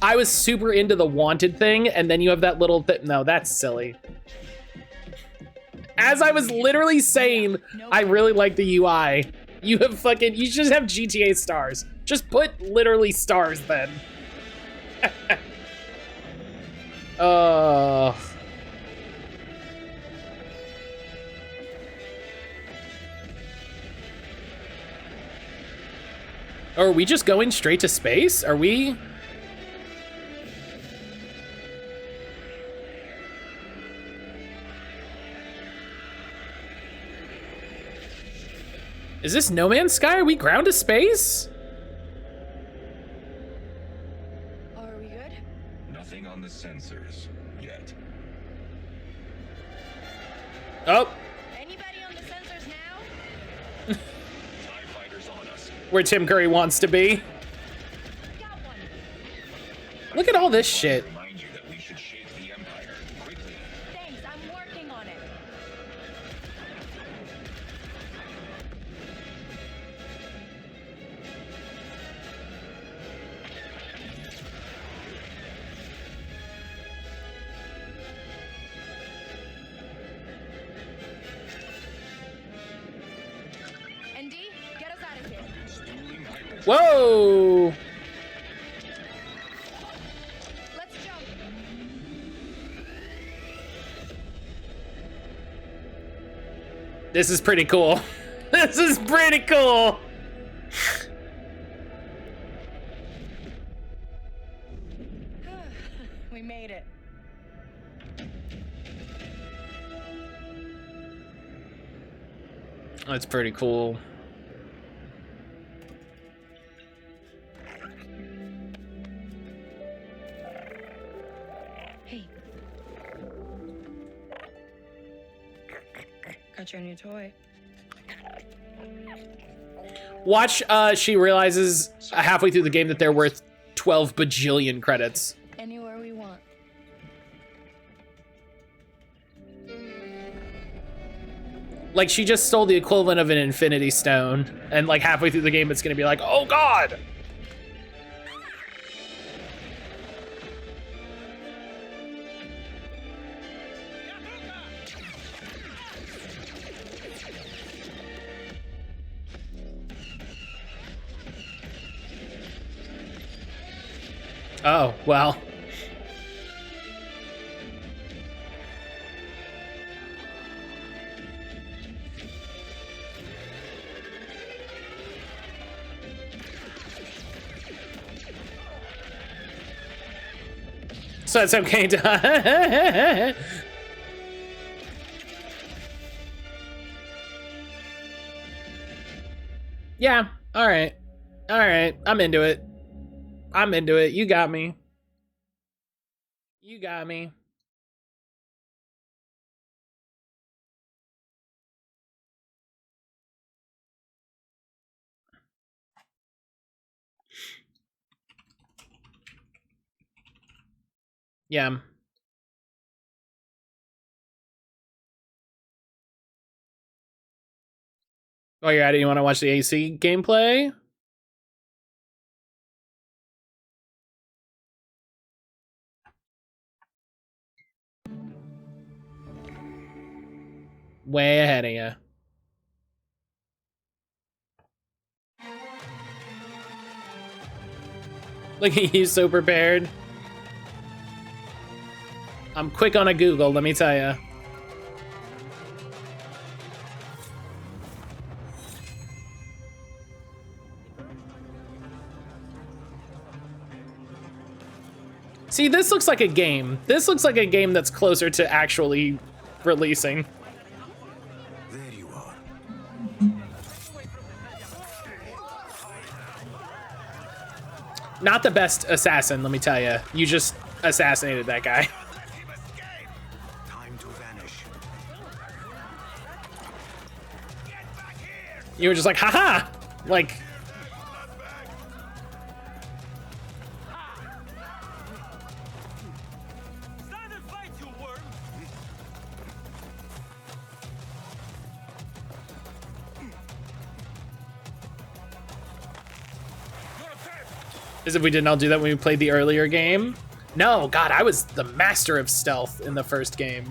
I was super into the wanted thing, and then you have that little thing. No, that's silly. As I was literally saying, I really like the UI. You have fucking, you just have GTA stars. Just put literally stars then. Oh. Are we just going straight to space? Are we? Is this No Man's Sky? Are we ground to space? Are we good? Nothing on the sensors yet. Oh, Anybody on the sensors now? TIE fighters on us. where Tim Curry wants to be. Got one. Look at all this shit. Remind you that we should shake the Empire quickly. Thanks, I'm working on it. ND, get us out of here. Stealing hyper. Whoa. Let's jump. This is pretty cool. This is pretty cool. We made it. That's pretty cool. Hey. Got your new toy. Watch, she realizes halfway through the game that they're worth 12 bajillion credits. Anywhere we want. Like, she just stole the equivalent of an Infinity Stone, and like halfway through the game, it's gonna be like, oh god! Oh, well. So it's okay to. Yeah. All right. All right. I'm into it. I'm into it. You got me. You got me. Yeah. Oh, you're at it. You want to watch the AC gameplay? Way ahead of you. Look at you, so prepared. I'm quick on a Google, let me tell you. See, this looks like a game. This looks like a game that's closer to actually releasing. There you are. Not the best assassin, let me tell you. You just assassinated that guy. Time to vanish. You were just like, haha! Like, as if we didn't all do that when we played the earlier game. No, God, I was the master of stealth in the first game.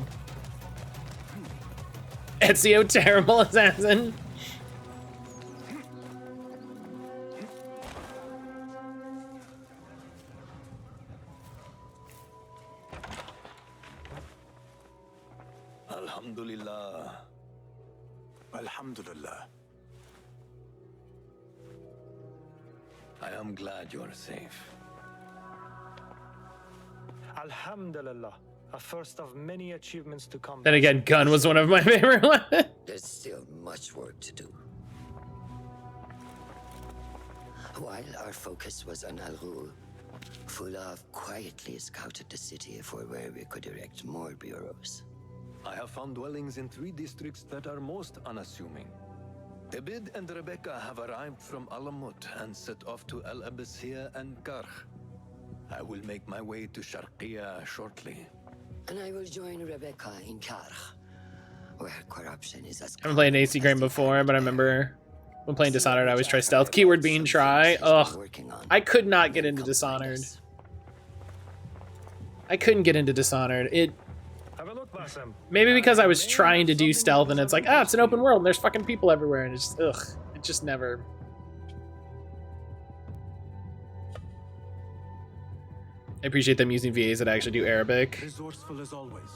Ezio, terrible assassin. Alhamdulillah. Alhamdulillah. I am glad you are safe. Alhamdulillah, a first of many achievements to come. Then again, gun was one of my favorite ones. There's still much work to do. While our focus was on Al Ghul, Fulov quietly scouted the city for where we could erect more bureaus. I have found dwellings in 3 districts that are most unassuming. Abid and Rebecca have arrived from Alamut and set off to El Abyssiya and Karh. I will make my way to Sharqiya shortly. And I will join Rebecca in Karh, where corruption is as I haven't played an AC game before, but I remember when playing Dishonored, I always try stealth. Keyword being try. Ugh. I could not get into Dishonored. I couldn't get into Dishonored. Maybe because I was trying to do stealth and it's like, ah, it's an open world and there's fucking people everywhere and it's just, ugh. It just never. I appreciate them using VAs that actually do Arabic. Resourceful as always.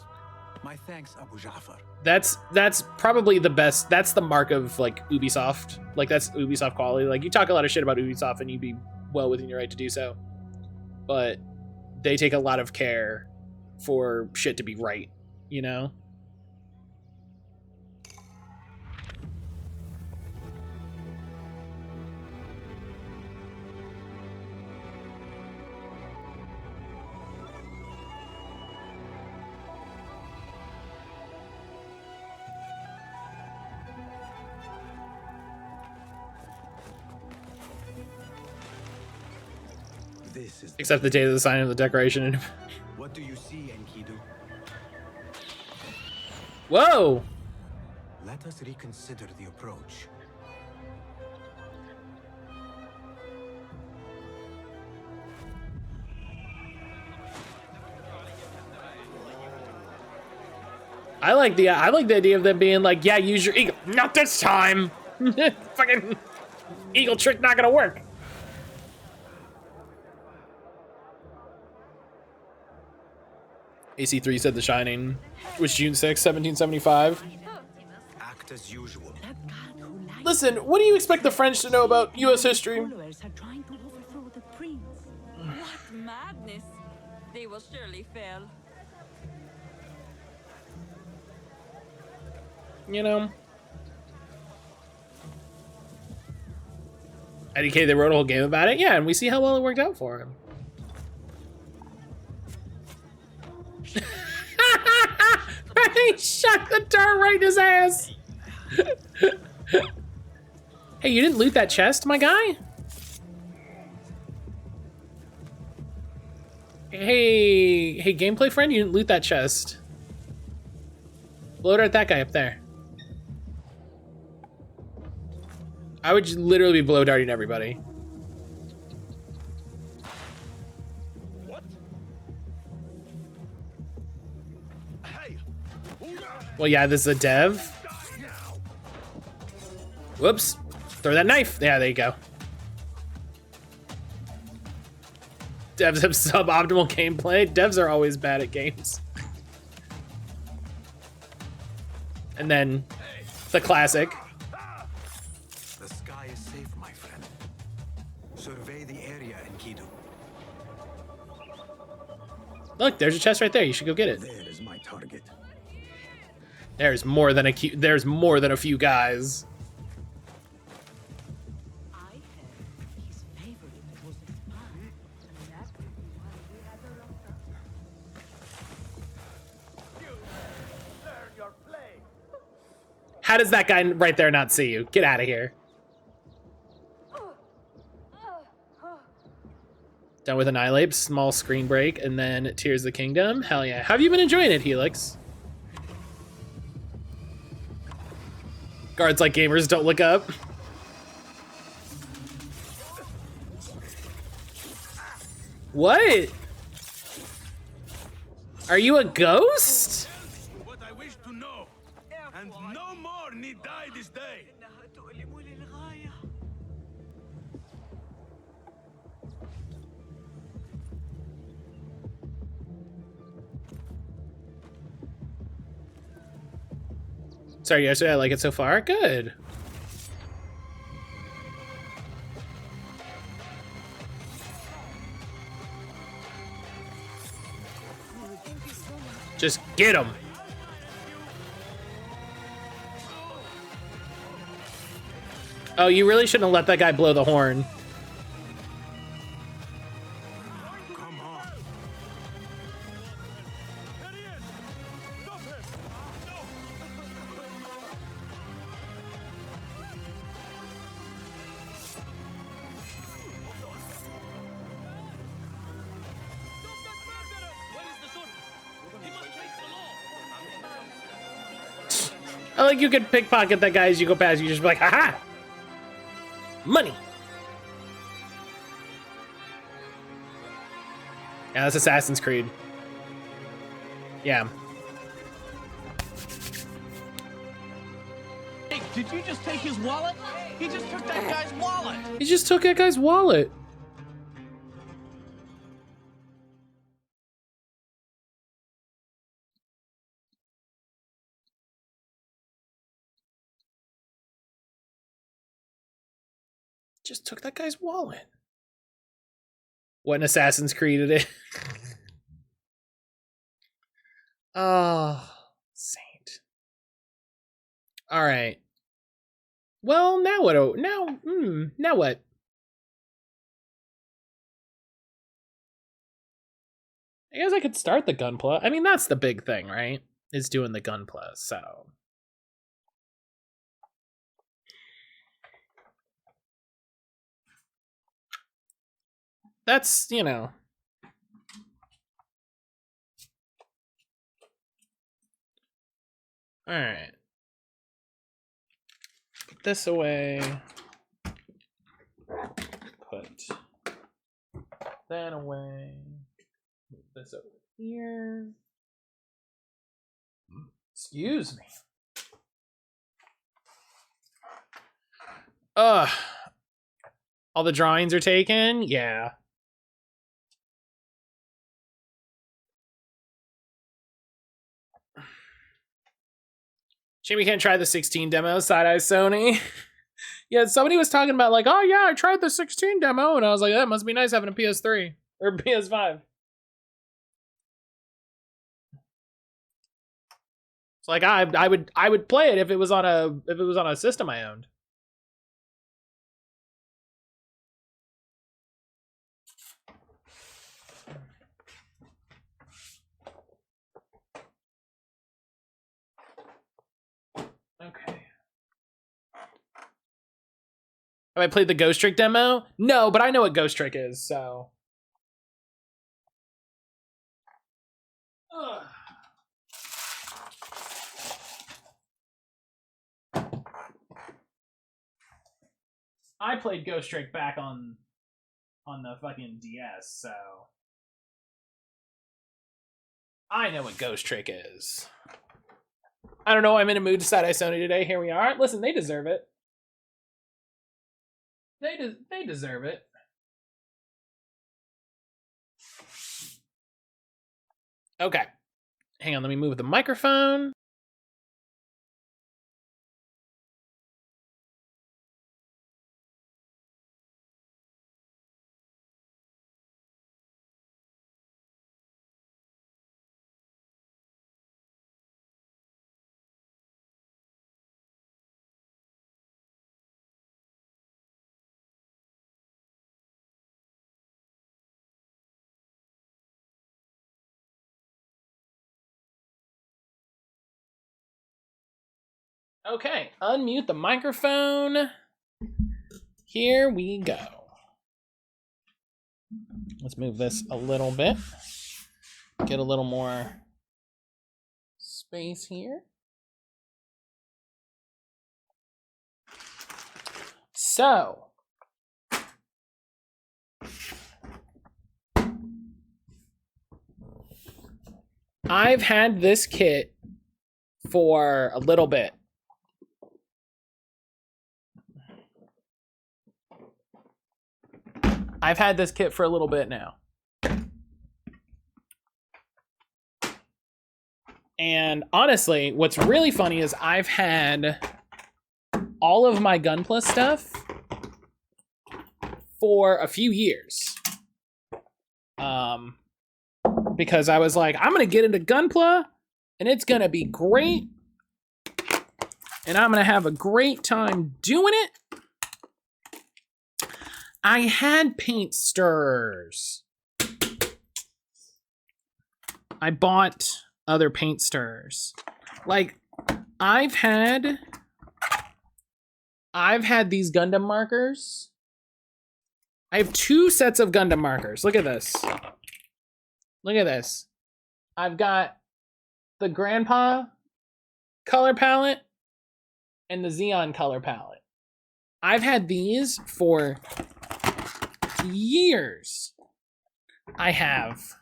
My thanks, Abu Ja'far. That's probably the best. That's the mark of like Ubisoft. Like that's Ubisoft quality. Like you talk a lot of shit about Ubisoft and you'd be well within your right to do so. But they take a lot of care for shit to be right, you know? This is Except the day of the signing of the Declaration. what do you see, Enkidu? Whoa! Let us reconsider the approach. I like the idea of them being like, yeah, use your eagle. Not this time. Fucking eagle trick not gonna work. AC3 said The Shining was June 6, 1775. Act as usual. Listen, what do you expect the French to know about U.S. history? Followers are trying to overthrow the prince. What madness! They will surely fail. You know? IDK, they wrote a whole game about it? Yeah, and we see how well it worked out for him. He shot the dart right in his ass! Hey, you didn't loot that chest, my guy? Hey, gameplay friend, you didn't loot that chest. Blow dart that guy up there. I would literally be blow darting everybody. What? Hey. Well, yeah, this is a dev. Whoops. Throw that knife. Yeah, there you go. Devs have suboptimal gameplay. Devs are always bad at games. And then the classic. The sky is safe, my friend. Survey the area, Enkidu. Look, there's a chest right there. You should go get it. There is my target. There's more than a few guys. How does that guy right there not see you? Get out of here. Done with Annihilate, small screen break, and then Tears of the Kingdom. Hell yeah. How have you been enjoying it, Helix? Guards like gamers don't look up. What? Are you a ghost? What I wish to know, and no more need die this day. Sorry, yesterday I like it so far. Good. Just get him. Oh, you really shouldn't have let that guy blow the horn. Come on. I like you can pickpocket that guy as you go past. You just be like, haha! Money! Yeah, that's Assassin's Creed. Yeah. Hey, did you just take his wallet? He just took that guy's wallet! He just took that guy's wallet. Just took that guy's wallet. What an Assassin's Creed it is. Oh, saint. All right. Well, now what? Now what? I guess I could start the Gunpla. I mean, that's the big thing, right? Is doing the Gunpla, so. That's, you know. All right. Put this away. Put that away. Move this over here. Excuse me. All the drawings are taken? Yeah. Shame we can't try the 16 demo, side-eye Sony. Yeah, somebody was talking about like, oh yeah, I tried the 16 demo, and I was like, that must be nice having a PS3 or PS5. It's like I would play it if it was on a system I owned. Okay. Have I played the Ghost Trick demo? No, but I know what Ghost Trick is, so. Ugh. I played Ghost Trick back on the fucking DS, so. I know what Ghost Trick is. I don't know, I'm in a mood to side-eye Sony today. Here we are. Listen, they deserve it. They deserve it. Okay. Hang on, let me move the microphone. Okay, unmute the microphone. Here we go. Let's move this a little bit. Get a little more space here. So, I've had this kit for a little bit. I've had this kit for a little bit now. And honestly, what's really funny is I've had all of my Gunpla stuff for a few years. Because I was like, I'm gonna get into Gunpla and it's gonna be great. And I'm gonna have a great time doing it. I had paint stirrers. I bought other paint stirrers. Like, I've had these Gundam markers. I have 2 sets of Gundam markers. Look at this. Look at this. I've got the Grandpa color palette and the Xeon color palette. I've had these for years. I have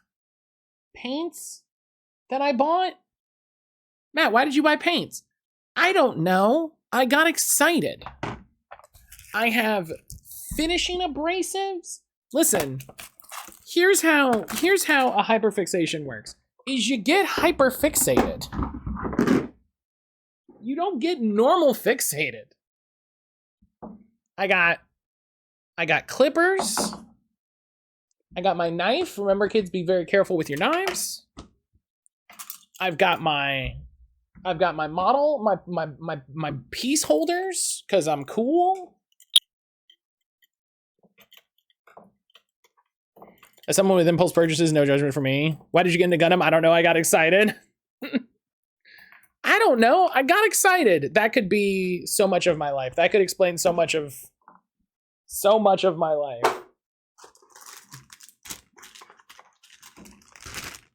paints that I bought. Matt, why did you buy paints? I don't know. I got excited. I have finishing abrasives. Listen, here's how a hyperfixation works. Is you get hyperfixated. You don't get normal fixated. I got clippers. I got my knife. Remember, kids, be very careful with your knives. I've got my model, my piece holders, because I'm cool. As someone with impulse purchases, no judgment for me. Why did you get into Gundam? I don't know. I got excited. I don't know. I got excited. That could be so much of my life. That could explain so much of my life.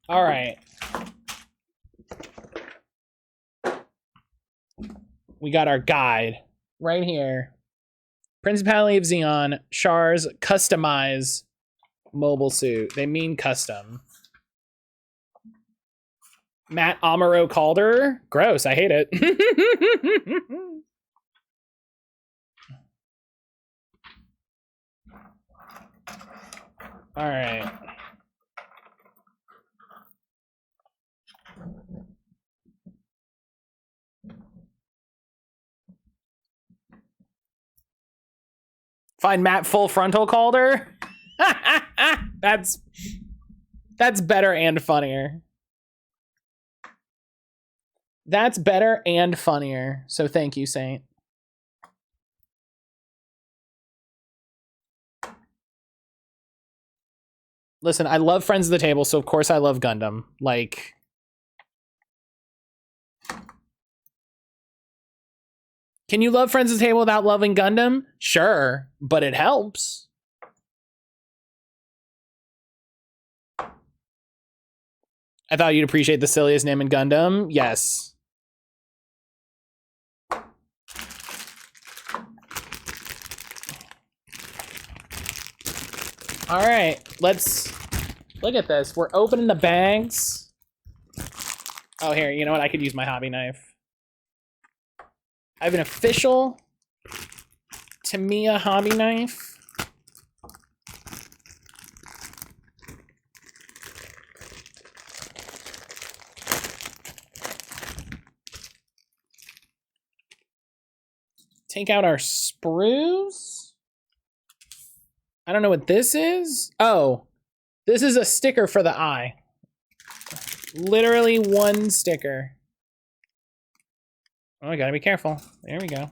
All right. We got our guide right here. Principality of Xeon, Char's customize mobile suit. They mean custom. Matt Amaro Calder. Gross, I hate it. All right. Find Matt full frontal Calder. That's better and funnier. That's better and funnier. So thank you, Saint. Listen, I love Friends of the Table, so of course I love Gundam. Like, can you love Friends of the Table without loving Gundam? Sure, but it helps. I thought you'd appreciate the silliest name in Gundam. Yes. All right, let's look at this. We're opening the bags. Oh, here, you know what? I could use my hobby knife. I have an official Tamiya hobby knife. Take out our sprues. I don't know what this is. Oh, this is a sticker for the eye. Literally one sticker. Oh, I gotta be careful. There we go.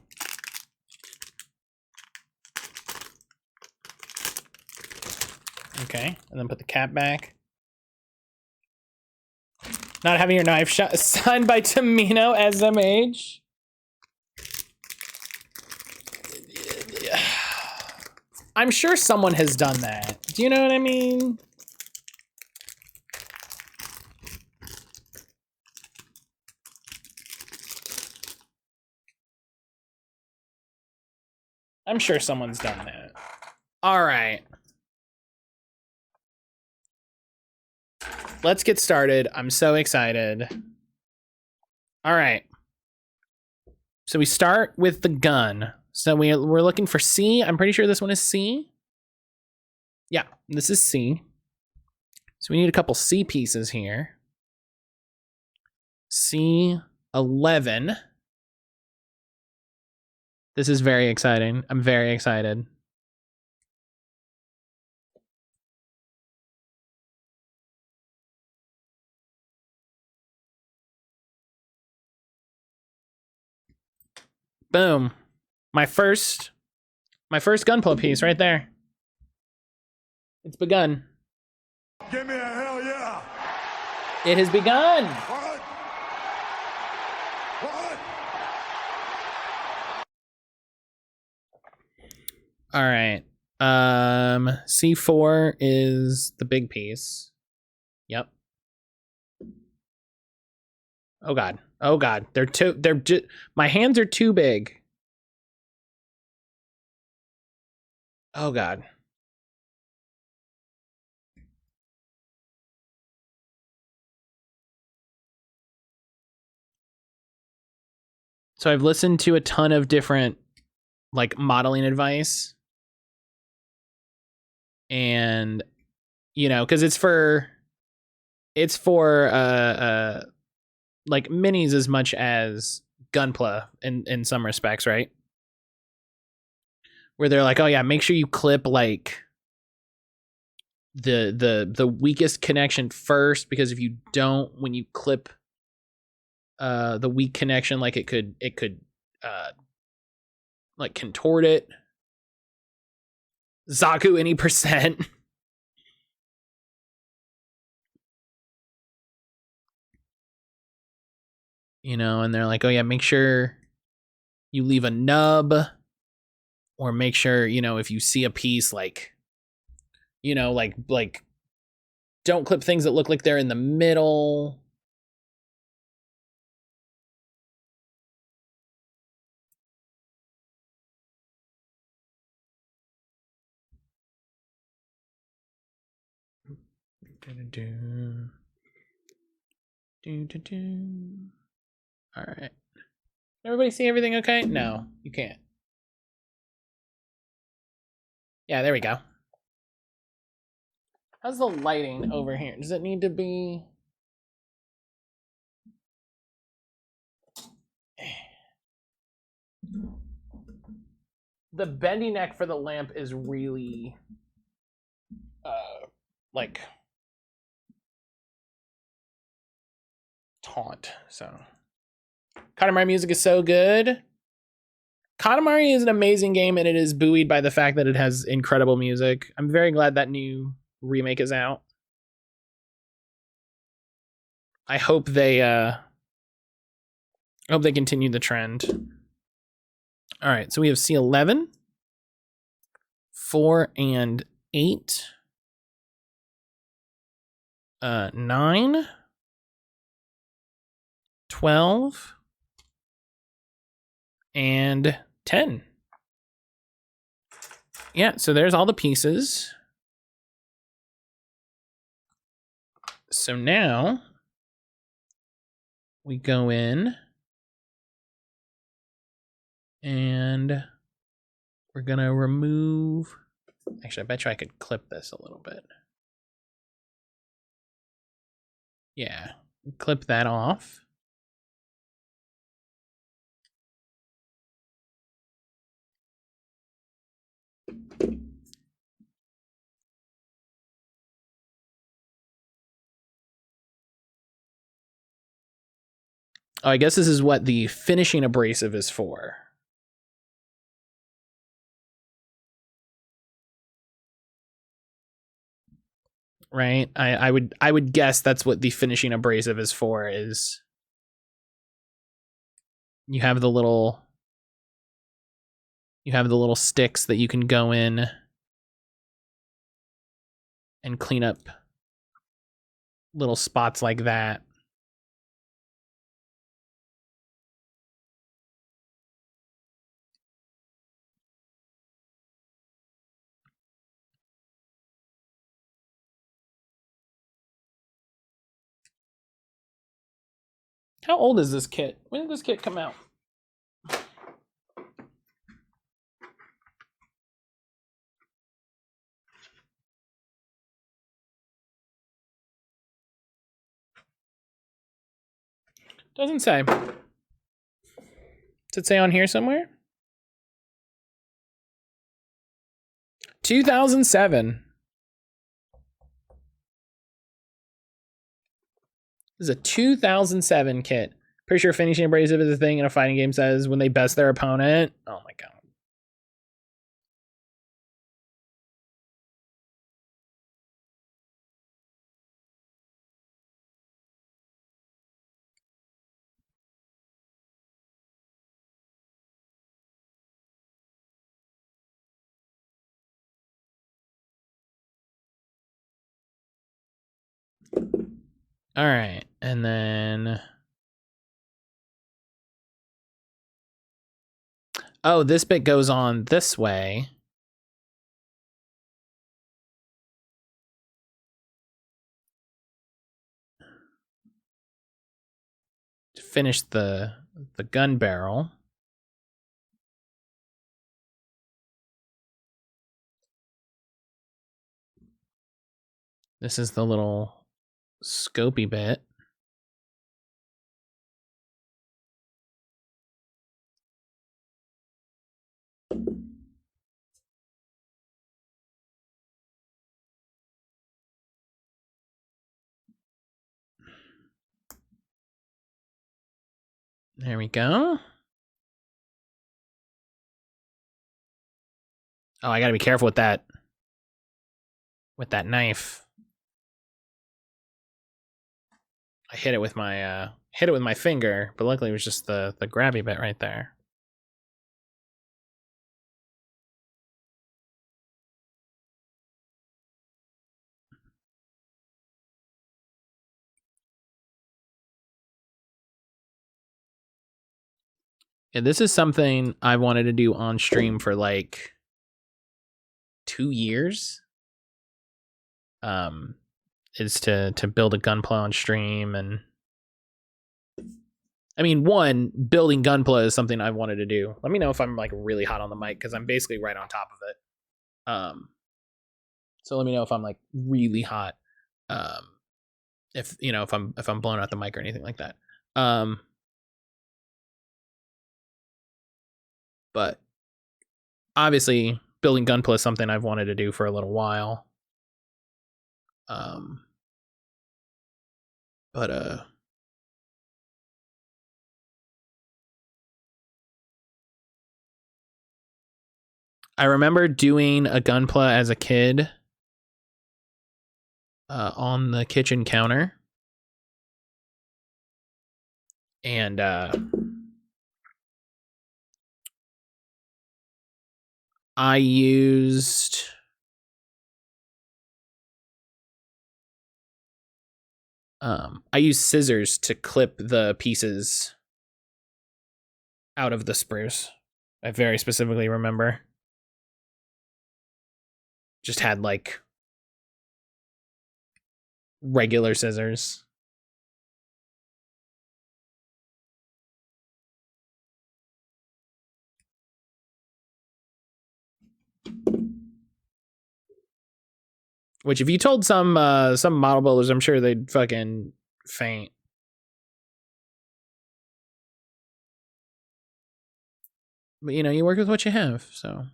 Okay, and then put the cap back. Not having your knife signed by Tamino SMH. I'm sure someone has done that. Do you know what I mean? I'm sure someone's done that. All right. Let's get started. I'm so excited. All right. So we start with the gun. So we're looking for C. I'm pretty sure this one is C. Yeah, this is C. So we need a couple C pieces here. C11. This is very exciting. I'm very excited. Boom. My first gunpla piece right there. It's begun. Give me a hell yeah! It has begun. What? What? All right. C4 is the big piece. Yep. Oh god. Oh god. My hands are too big. Oh god. So I've listened to a ton of different like modeling advice. And you know, cuz it's for like minis as much as gunpla in some respects, right? Where they're like, oh yeah, make sure you clip like the weakest connection first, because if you don't, when you clip the weak connection, like it could like contort it. Zaku any percent. You know, and they're like, oh yeah, make sure you leave a nub, or make sure, you know, if you see a piece, like, you know, like don't clip things that look like they're in the middle. All right. Everybody see everything okay? No, you can't. Yeah, there we go. How's the lighting over here? Does it need to be... The bendy neck for the lamp is really... like... taunt, so... Katamari music is so good. Katamari is an amazing game, and it is buoyed by the fact that it has incredible music. I'm very glad that new remake is out. I hope they continue the trend. All right, so we have C11, 4 and 8, 9, 12, and 10. Yeah, so there's all the pieces. So now we go in and we're gonna remove, actually, I bet you I could clip this a little bit. Yeah, clip that off. Oh, I guess this is what the finishing abrasive is for. Right? I would guess that's what the finishing abrasive is for, is you have the little sticks that you can go in and clean up little spots like that. How old is this kit? When did this kit come out? Doesn't say. Does it say on here somewhere? 2007. This is a 2007 kit. Pretty sure finishing abrasive is a thing in a fighting game, says when they best their opponent. Oh my god. All right, and then, oh, this bit goes on this way. To finish the gun barrel. This is the little scopy bit. There we go. Oh, I gotta be careful with that. With that knife. I hit it with my finger, but luckily it was just the grabby bit right there. Yeah, this is something I wanted to do on stream for like 2 years. Is to build a gunpla on stream, and I mean, one, building gunpla is something I wanted to do. Let me know if I'm like really hot on the mic, because I'm basically right on top of it. So let me know if I'm like really hot. If you know, if I'm blowing out the mic or anything like that. But obviously building gunpla is something I've wanted to do for a little while. But I remember doing a gunpla as a kid on the kitchen counter. And I used scissors to clip the pieces out of the spruce. I very specifically remember. Just had like regular scissors. Which if you told some model builders, I'm sure they'd fucking faint. But you know, you work with what you have, so.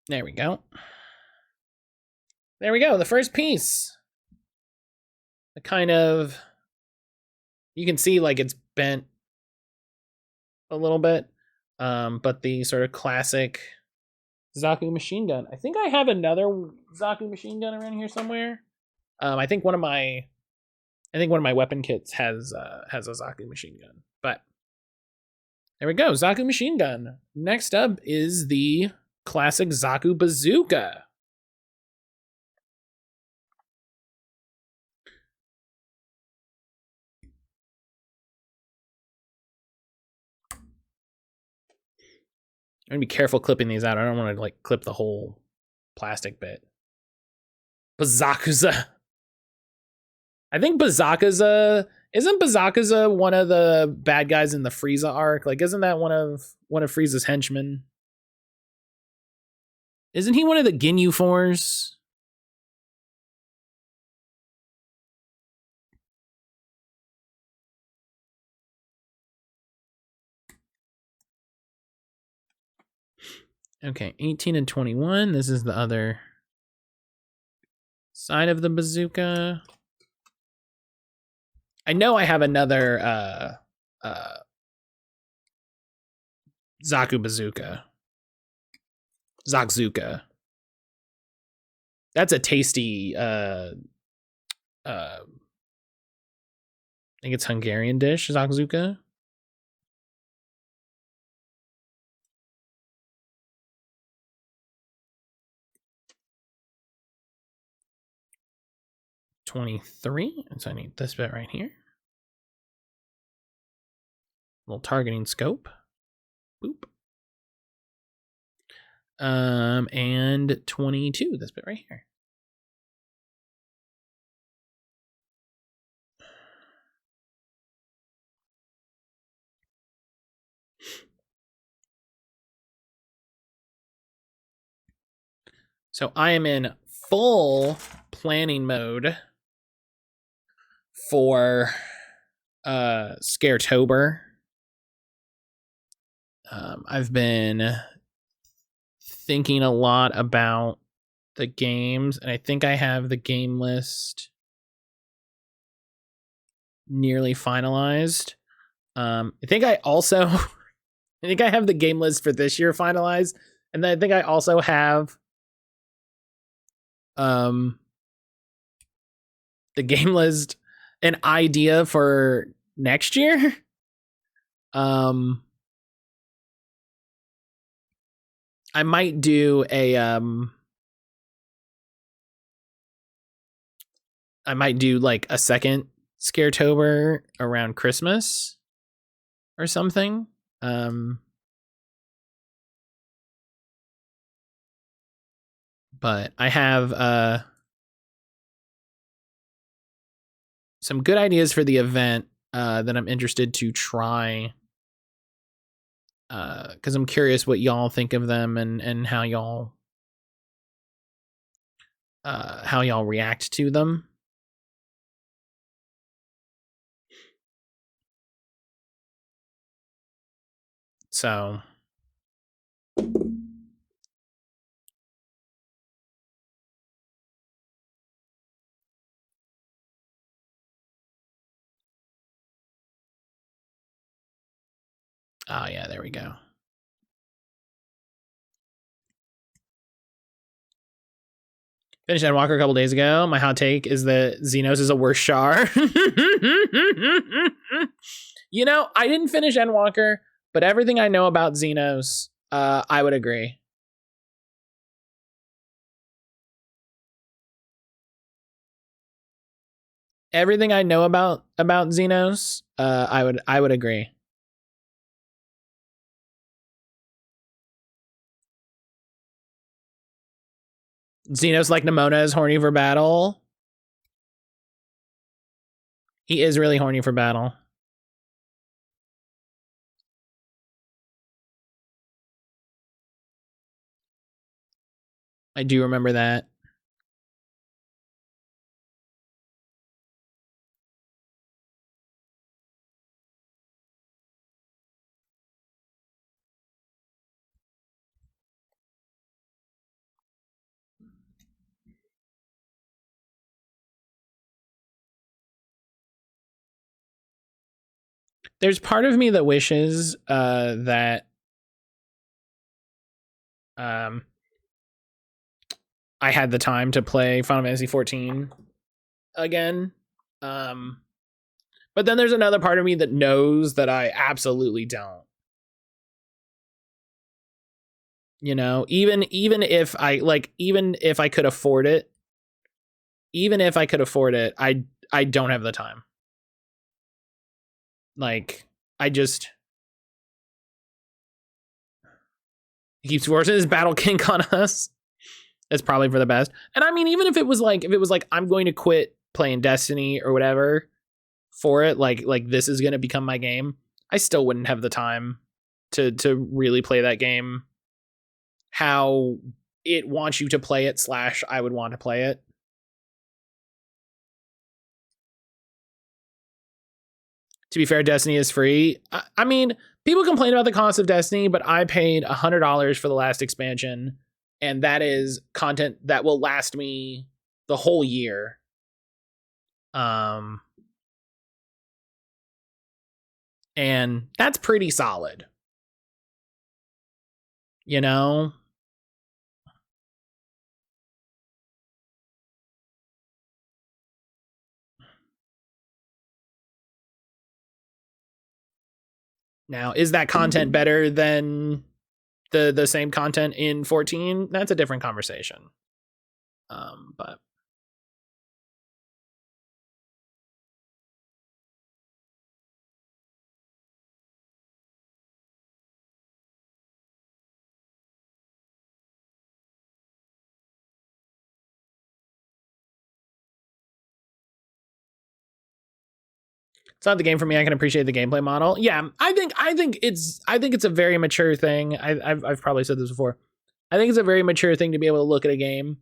There we go. There we go, the first piece. The kind of, you can see like it's bent a little bit, but the sort of classic Zaku machine gun. I think I have another Zaku machine gun around here somewhere. I think one of my weapon kits has a Zaku machine gun. But there we go, Zaku machine gun. Next up is the classic Zaku bazooka. I'm gonna be careful clipping these out. I don't want to like clip the whole plastic bit. Bazakuza. I think Bazakuza, isn't Bazakuza one of the bad guys in the Frieza arc? Like, isn't that one of Frieza's henchmen? Isn't he one of the Ginyu Fours? Okay, 18 and 21. This is the other side of the bazooka. I know I have another Zaku bazooka. Zakzuka. That's a tasty I think it's Hungarian dish, Zakzuka. $23. So I need this bit right here. Little targeting scope. Boop. And 22, this bit right here. So I am in full planning mode for Scaretober. I've been thinking a lot about the games, and I think I have the game list nearly finalized. I think I also I think I have the game list for this year finalized, and then I think I also have the game list, an idea for next year. I might do a I might do like a second Scaretober around Christmas or something. But I have some good ideas for the event that I'm interested to try, because I'm curious what y'all think of them and how y'all react to them. So Oh yeah, there we go. Finished Endwalker a couple days ago. My hot take is that Xenos is a worse Char. You know, I didn't finish Endwalker, but everything I know about Xenos, I would agree. Everything I know about Xenos, I would agree. Xenos like Nimona is horny for battle. He is really horny for battle. I do remember that. There's part of me that wishes that I had the time to play Final Fantasy 14 again. But then there's another part of me that knows that I absolutely don't. You know, even if I could afford it, I don't have the time. Like, I just, he keeps forcing his battle kink on us. That's probably for the best. And I mean, even if it was like I'm going to quit playing Destiny or whatever for it, like this is going to become my game, I still wouldn't have the time to really play that game how it wants you to play it / I would want to play it. To be fair, Destiny is free. I mean, people complain about the cost of Destiny, but I paid $100 for the last expansion, and that is content that will last me the whole year. And that's pretty solid. You know? Now, is that content better than the same content in 14? That's a different conversation. But it's not the game for me. I can appreciate the gameplay model. Yeah, I think it's a very mature thing. I've probably said this before. I think it's a very mature thing to be able to look at a game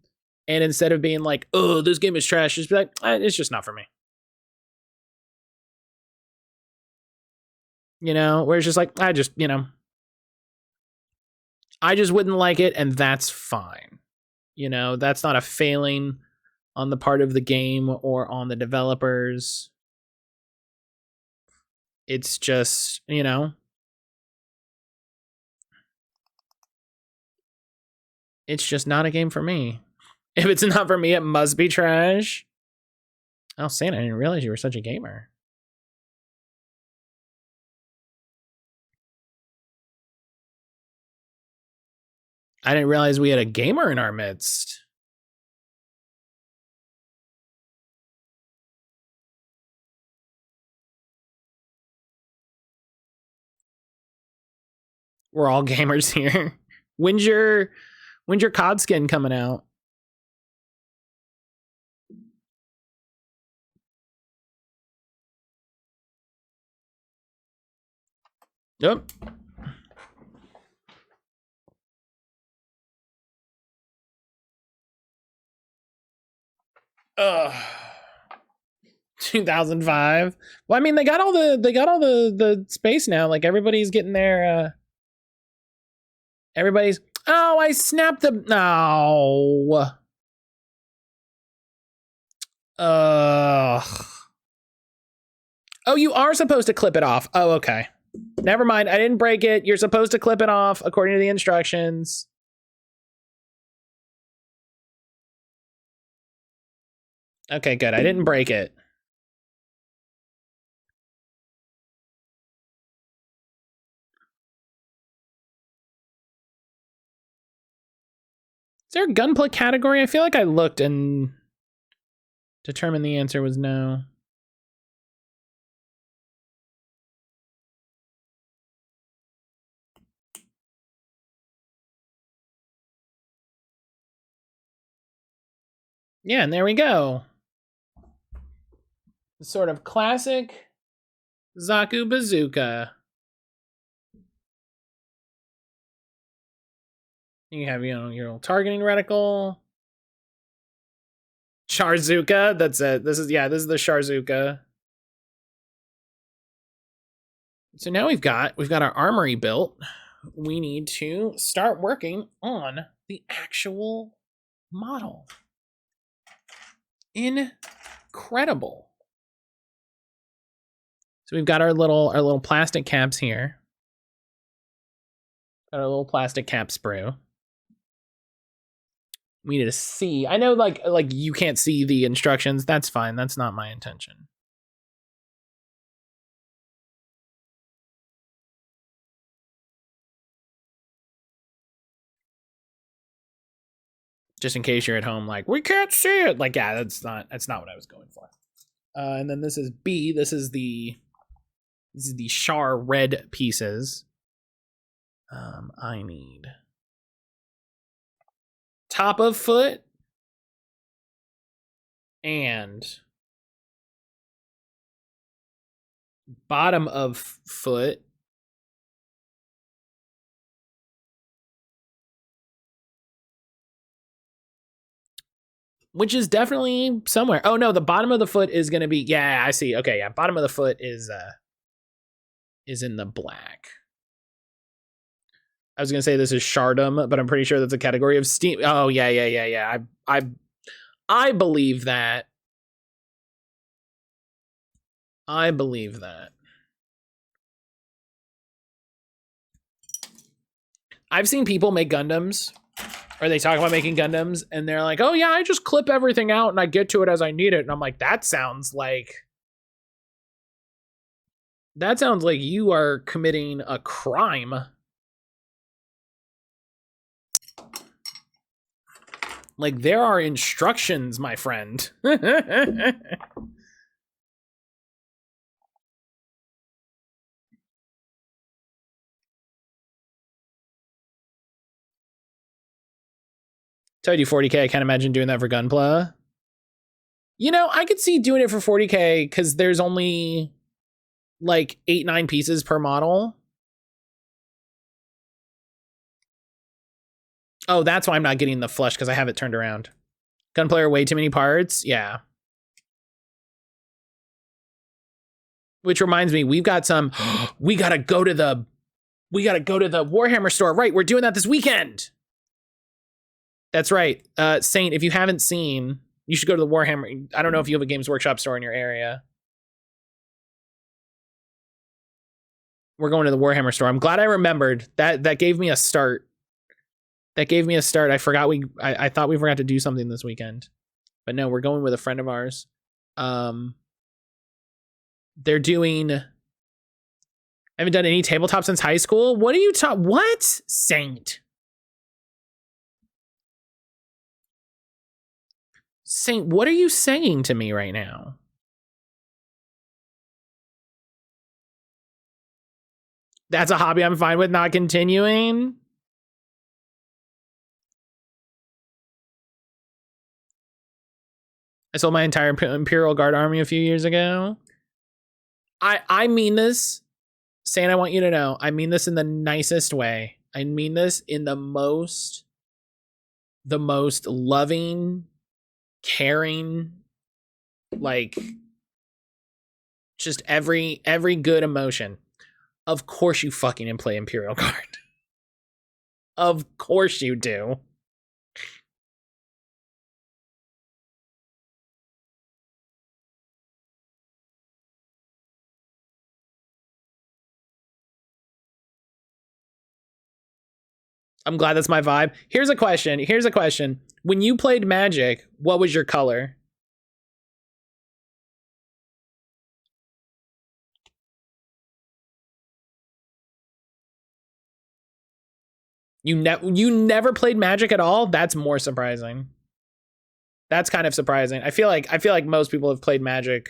and instead of being like, "Oh, this game is trash," just be like, "It's just not for me." You know, where it's just like, I just wouldn't like it, and that's fine. You know, that's not a failing on the part of the game or on the developers. It's just, it's just not a game for me. If it's not for me, it must be trash. Oh, Santa, I didn't realize you were such a gamer. I didn't realize we had a gamer in our midst. We're all gamers here. When's your COD skin coming out? Yep. Ugh. 2005. Well, I mean, they got all the space now. Like everybody's getting their everybody's. Oh, I snapped the. No. Ugh. Oh, you are supposed to clip it off. Oh, okay. Never mind. I didn't break it. You're supposed to clip it off according to the instructions. Okay, good. I didn't break it. Is there a gunplay category? I feel like I looked and determined the answer was no. Yeah, and there we go. Sort of classic Zaku bazooka. You have, your little targeting reticle. Charzuka, that's it. This is the Charzuka. So now we've got our armory built. We need to start working on the actual model. Incredible. So we've got our little plastic caps here. Got our little plastic cap sprue. We need to see. I know like you can't see the instructions. That's fine. That's not my intention. Just in case you're at home like, we can't see it. Like, yeah, that's not what I was going for. And then this is B. This is the Char red pieces. I need top of foot and bottom of foot. Which is definitely somewhere. Oh no, the bottom of the foot is gonna be, yeah, I see. Okay, yeah, bottom of the foot is in the black. I was gonna say this is Shardom, but I'm pretty sure that's a category of Steam. Oh yeah. I believe that. I believe that. I've seen people make Gundams, or they talk about making Gundams, and they're like, oh yeah, I just clip everything out and I get to it as I need it. And I'm like, that sounds like you are committing a crime. Like, there are instructions, my friend. Told you 40K, I can't imagine doing that for Gunpla. You know, I could see doing it for 40K because there's only like 8-9 pieces per model. Oh, that's why I'm not getting the flush, because I have it turned around. Gunplay are way too many parts. Yeah. Which reminds me, we've got some. We gotta go to the Warhammer store. Right, we're doing that this weekend. That's right, Saint. If you haven't seen, you should go to the Warhammer. I don't know if you have a Games Workshop store in your area. We're going to the Warhammer store. I'm glad I remembered that. That gave me a start. I forgot I thought we forgot to do something this weekend, but no, we're going with a friend of ours. They're doing. I haven't done any tabletop since high school. What are you talking? What, Saint? Saint, what are you saying to me right now? That's a hobby I'm fine with not continuing. I sold my entire Imperial Guard army a few years ago. I mean this, Saint, I want you to know, I mean this in the nicest way. I mean this in the most loving, caring, like just every good emotion. Of course you fucking play Imperial Guard. Of course you do. I'm glad that's my vibe. Here's a question. When you played Magic, what was your color? You never played Magic at all? That's more surprising. That's kind of surprising. I feel like most people have played Magic.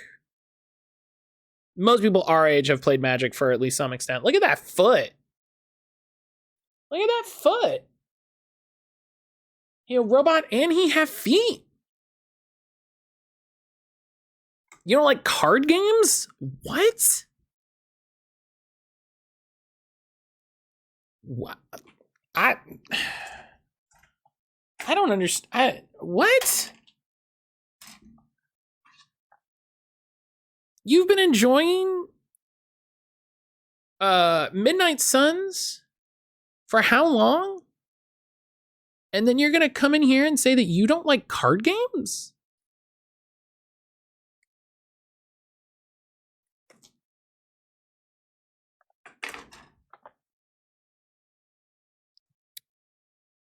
Most people our age have played Magic for at least some extent. Look at that foot. Look at that foot. He a robot and he have feet. You don't like card games? What? What? I don't understand. What? You've been enjoying Midnight Suns for how long? And then you're gonna come in here and say that you don't like card games?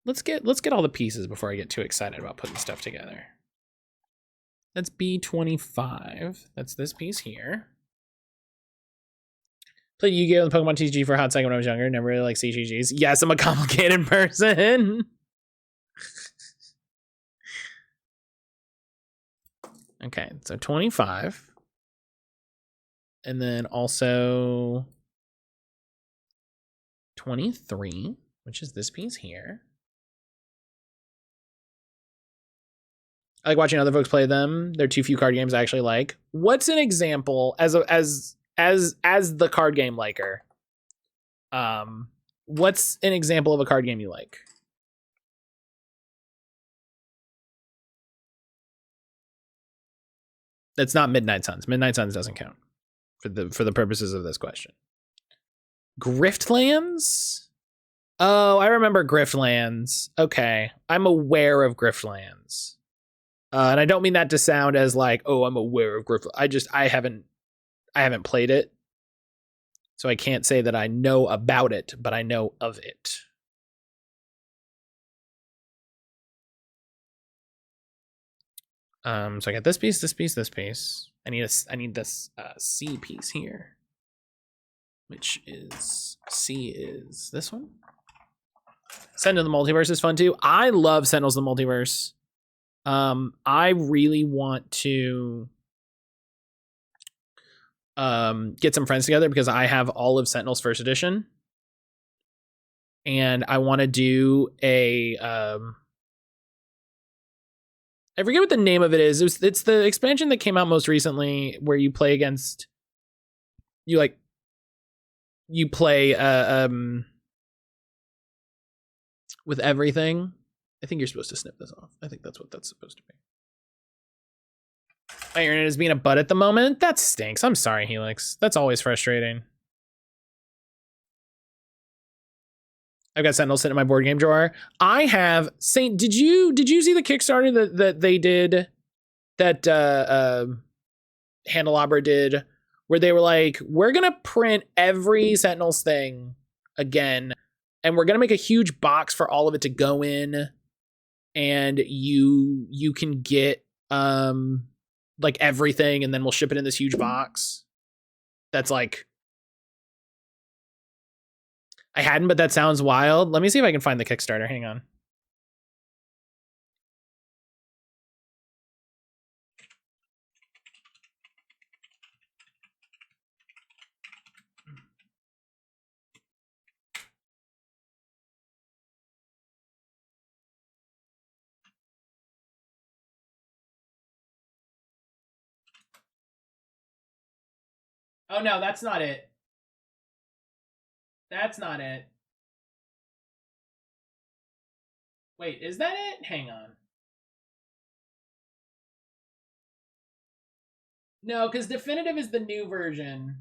Let's get all the pieces before I get too excited about putting stuff together. That's B25. That's this piece here. Played Yu-Gi-Oh! And Pokemon TCG for a hot second when I was younger. Never really liked CGGs. Yes, I'm a complicated person. Okay, so 25. And then also 23, which is this piece here. I like watching other folks play them. They're too few card games I actually like. What's an example as the card game liker? What's an example of a card game you like? That's not Midnight Suns. Midnight Suns doesn't count for the purposes of this question. Griftlands? Oh, I remember Griftlands. Okay, I'm aware of Griftlands. And I don't mean that to sound as like, oh, I'm aware of Griftlands. I haven't played it. So I can't say that I know about it, but I know of it. So I got this piece, this piece, this piece. I need this C piece here, which is C is this one. Sentinel of the Multiverse is fun too. I love Sentinels of the Multiverse. I really want to get some friends together because I have all of Sentinels First Edition, and I want to do a I forget what the name of it is. It's the expansion that came out most recently where you play against you play with everything. I think you're supposed to snip this off. I think that's what that's supposed to be. My internet is being a butt at the moment. That stinks. I'm sorry, Helix. That's always frustrating. I've got Sentinel sitting in my board game drawer. I have Saint. Did you see the Kickstarter that they did, that Handelabra did, where they were like, we're gonna print every Sentinels thing again, and we're gonna make a huge box for all of it to go in, and you can get like everything, and then we'll ship it in this huge box. That's like, I hadn't, but that sounds wild. Let me see if I can find the Kickstarter. Hang on. Oh no, that's not it. That's not it. Wait, is that it? Hang on. No, because Definitive is the new version.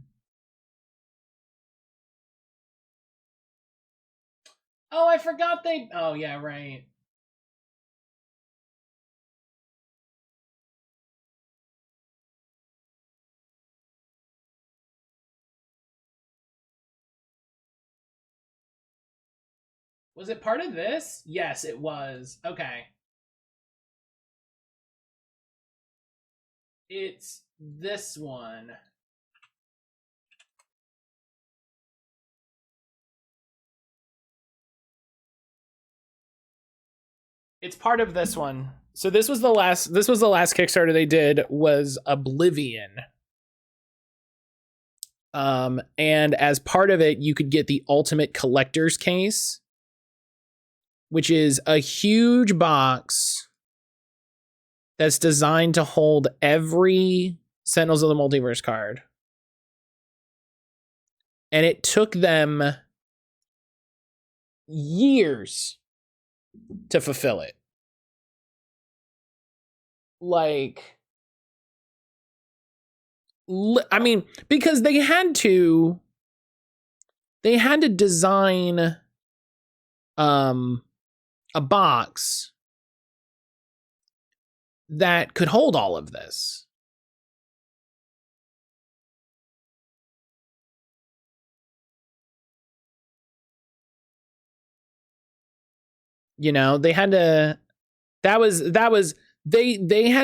Oh, I forgot they... Oh, yeah, right. Was it part of this? Yes, it was. Okay. It's this one. It's part of this one. So this was the last Kickstarter they did, was Oblivion. And as part of it, you could get the Ultimate Collector's Case, which is a huge box that's designed to hold every Sentinels of the Multiverse card. And it took them years to fulfill it. Like, I mean, because they had to design a box that could hold all of this. You know, they had to, they had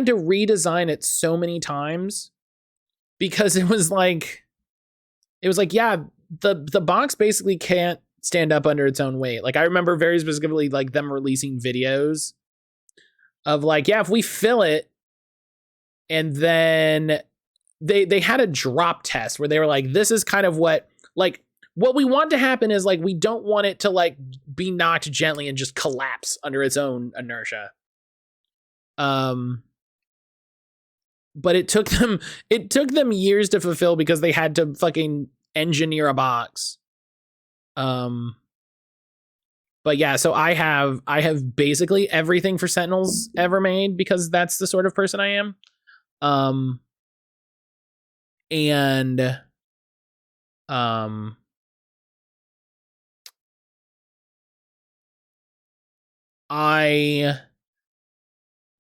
to redesign it so many times because it was like, yeah, the box basically can't stand up under its own weight. Like, I remember very specifically like them releasing videos of like, yeah, if we fill it, and then they had a drop test where they were like, this is kind of what we want to happen is like, we don't want it to like be knocked gently and just collapse under its own inertia. But it took them years to fulfill because they had to fucking engineer a box. But yeah, so I have basically everything for Sentinels ever made because that's the sort of person I am.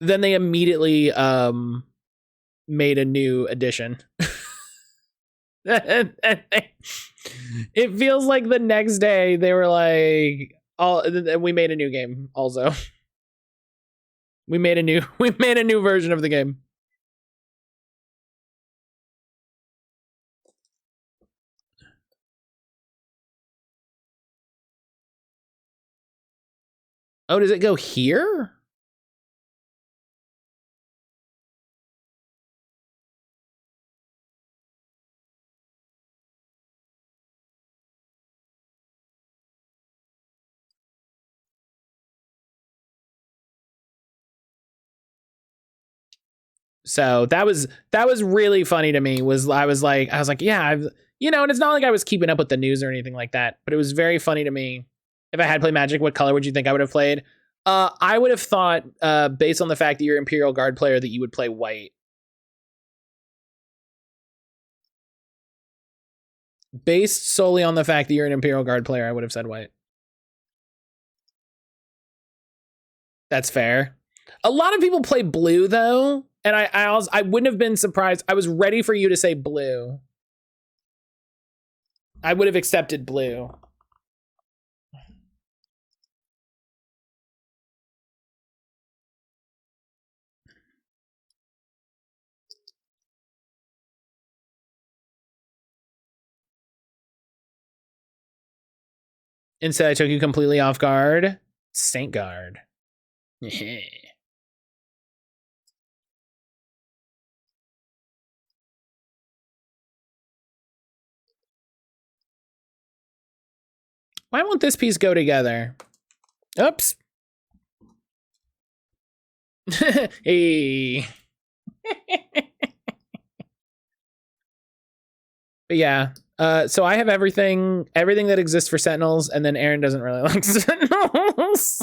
Then they immediately made a new edition. It feels like the next day they were like, we made a new game also. We made a new version of the game. Oh, does it go here? So that was really funny to me. I was like, yeah, and it's not like I was keeping up with the news or anything like that, but it was very funny to me. If I had played Magic, what color would you think I would have played? I would have thought, based on the fact that you're an Imperial Guard player, that you would play white. Based solely on the fact that you're an Imperial Guard player, I would have said white. That's fair. A lot of people play blue though, and I wouldn't have been surprised. I was ready for you to say blue. I would have accepted blue. Instead, I took you completely off guard. Saint Guard. Why won't this piece go together? Oops. Hey. But yeah. So I have everything that exists for Sentinels, and then Aaron doesn't really like Sentinels.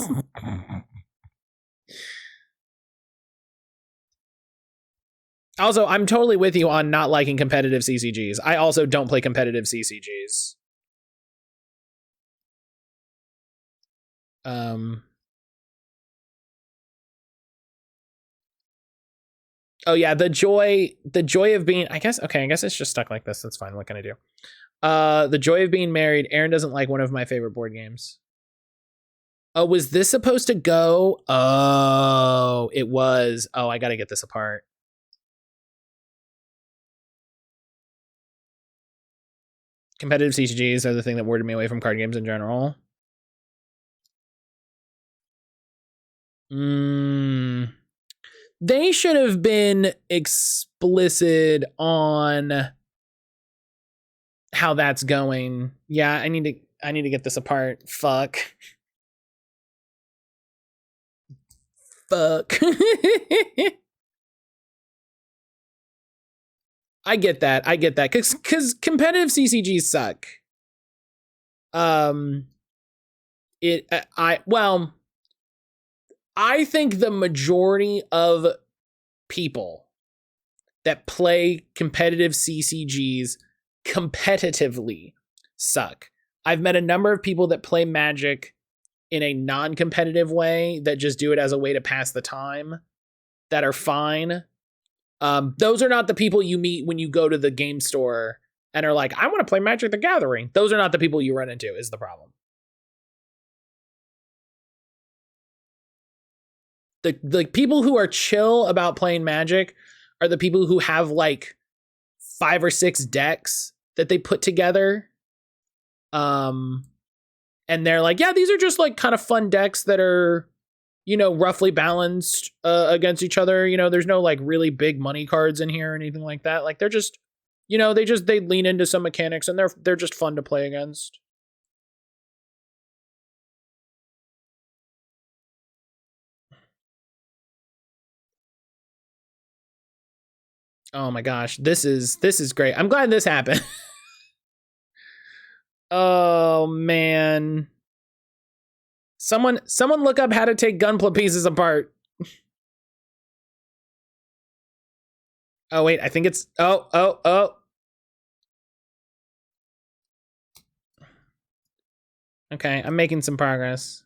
Also, I'm totally with you on not liking competitive CCGs. I also don't play competitive CCGs. Oh yeah, the joy of being, I guess it's just stuck like this. That's fine. What can I do? The joy of being married. Aaron doesn't like one of my favorite board games. Oh, was this supposed to go? Oh, it was. Oh, I gotta get this apart. Competitive CCGs are the thing that warded me away from card games in general. They should have been explicit on how that's going. Yeah, I need to get this apart. Fuck. Fuck. I get that. Cause competitive CCGs suck. I think the majority of people that play competitive CCGs competitively suck. I've met a number of people that play Magic in a non-competitive way that just do it as a way to pass the time that are fine. Those are not the people you meet when you go to the game store and are like, I want to play Magic the Gathering. Those are not the people you run into, is the problem. The people who are chill about playing Magic are the people who have like 5 or 6 decks that they put together. And they're like, yeah, these are just like kind of fun decks that are, you know, roughly balanced against each other. You know, there's no like really big money cards in here or anything like that. Like they're just, you know, they lean into some mechanics and they're just fun to play against. Oh my gosh, this is great. I'm glad this happened. Oh man. Someone look up how to take Gunpla pieces apart. Oh wait, I think it's oh. Okay, I'm making some progress.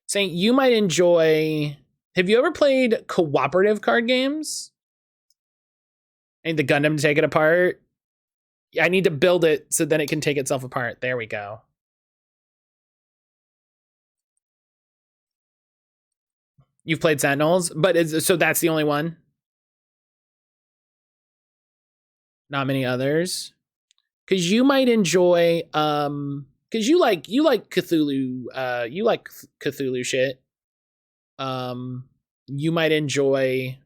Saint, you might enjoy. Have you ever played cooperative card games? I need the Gundam to take it apart. I need to build it so then it can take itself apart. There we go. You've played Sentinels, but so that's the only one. Not many others. Because you might enjoy, because you like Cthulhu, you like Cthulhu shit. You might enjoy,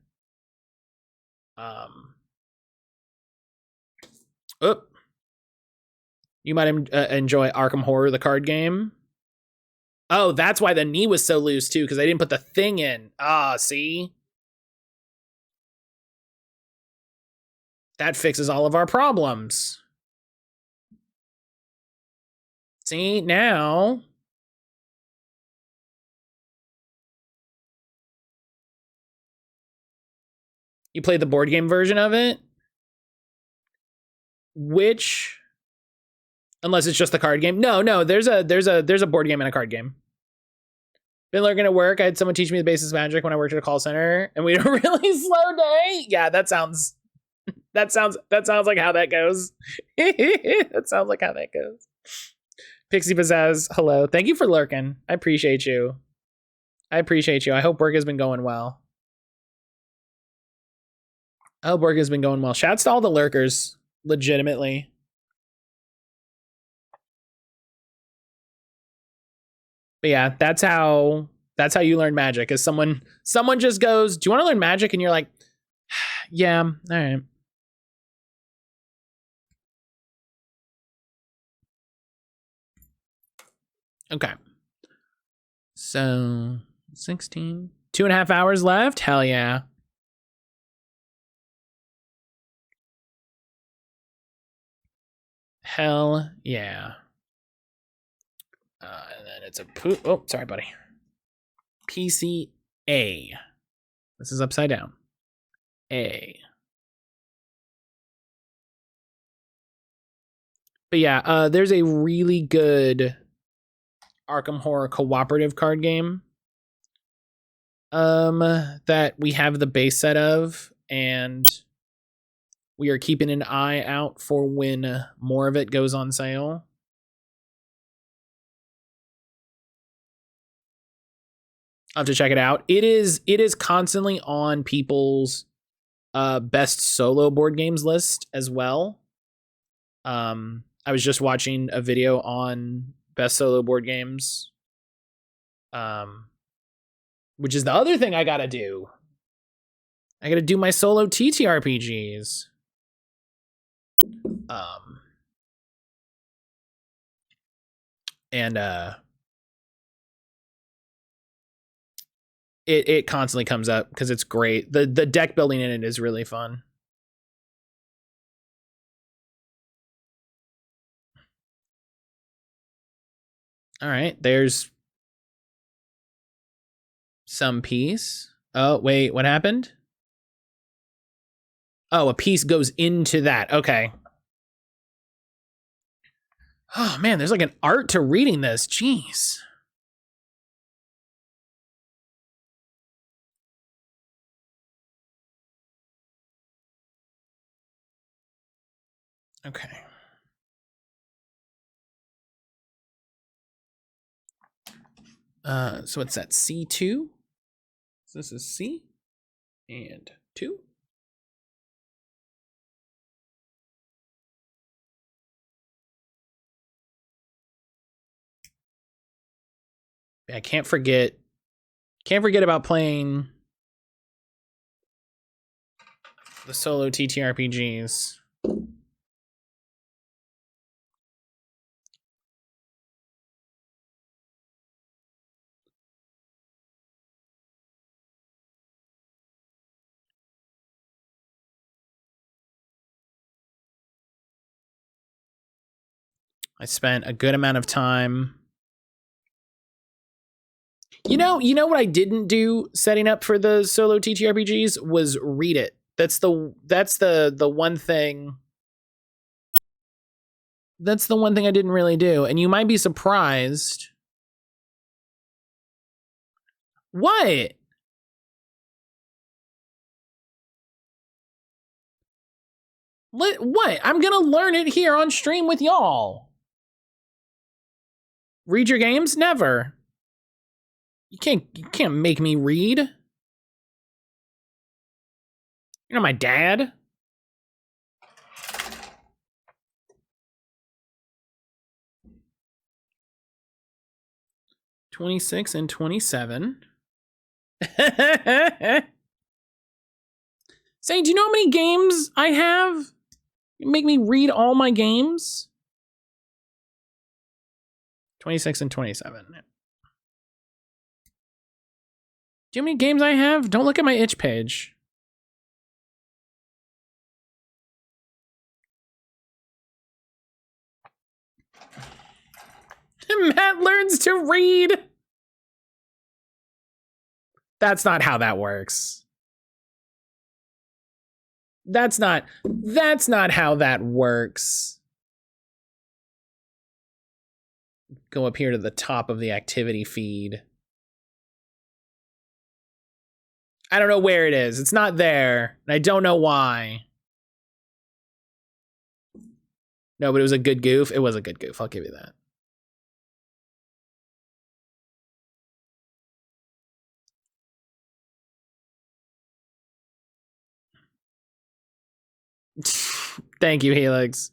you might enjoy Arkham Horror, the card game. Oh, that's why the knee was so loose too, because I didn't put the thing in. Ah, see? That fixes all of our problems. See, now. You played the board game version of it? Which, unless it's just the card game. No, there's a board game and a card game. Been lurking at work. I had someone teach me the basics of Magic when I worked at a call center, and we had a really slow day. Yeah, that sounds like how that goes. That sounds like how that goes. Pixie Pizzazz, hello. Thank you for lurking. I appreciate you. I hope work has been going well. Shouts to all the lurkers, legitimately. But yeah, that's how you learn Magic. Is someone just goes, "Do you want to learn Magic?" And you're like, "Yeah, all right." Okay. So 16, 2.5 hours left. Hell yeah. Hell yeah. And then it's a poop. Oh, sorry, buddy. PCA. This is upside down. A. But yeah, there's a really good Arkham Horror cooperative card game that we have the base set of, and we are keeping an eye out for when more of it goes on sale. I'll have to check it out. It is constantly on people's best solo board games list as well. I was just watching a video on best solo board games, which is the other thing I gotta do. I gotta do my solo TTRPGs. It constantly comes up because it's great. The deck building in it is really fun. All right, there's some piece. Oh, wait, what happened? Oh, a piece goes into that. Okay. Oh, man, there's like an art to reading this. Jeez. Okay. So what's that? C2? So this is C and 2. I can't forget about playing the solo TTRPGs. I spent a good amount of time. You know what I didn't do setting up for the solo TTRPGs was read it. That's the one thing. That's the one thing I didn't really do, and you might be surprised. What? What? I'm gonna learn it here on stream with y'all. Read your games? Never. You can't make me read. You're not my dad. $26 and $27. Say, do you know how many games I have? You make me read all my games? 26 and 27. Do you know how many games I have? Don't look at my itch page. Matt learns to read. That's not how that works. That's not how that works. Go up here to the top of the activity feed. I don't know where it is. It's not there. And I don't know why. No, but it was a good goof. It was a good goof. I'll give you that. Thank you, Helix.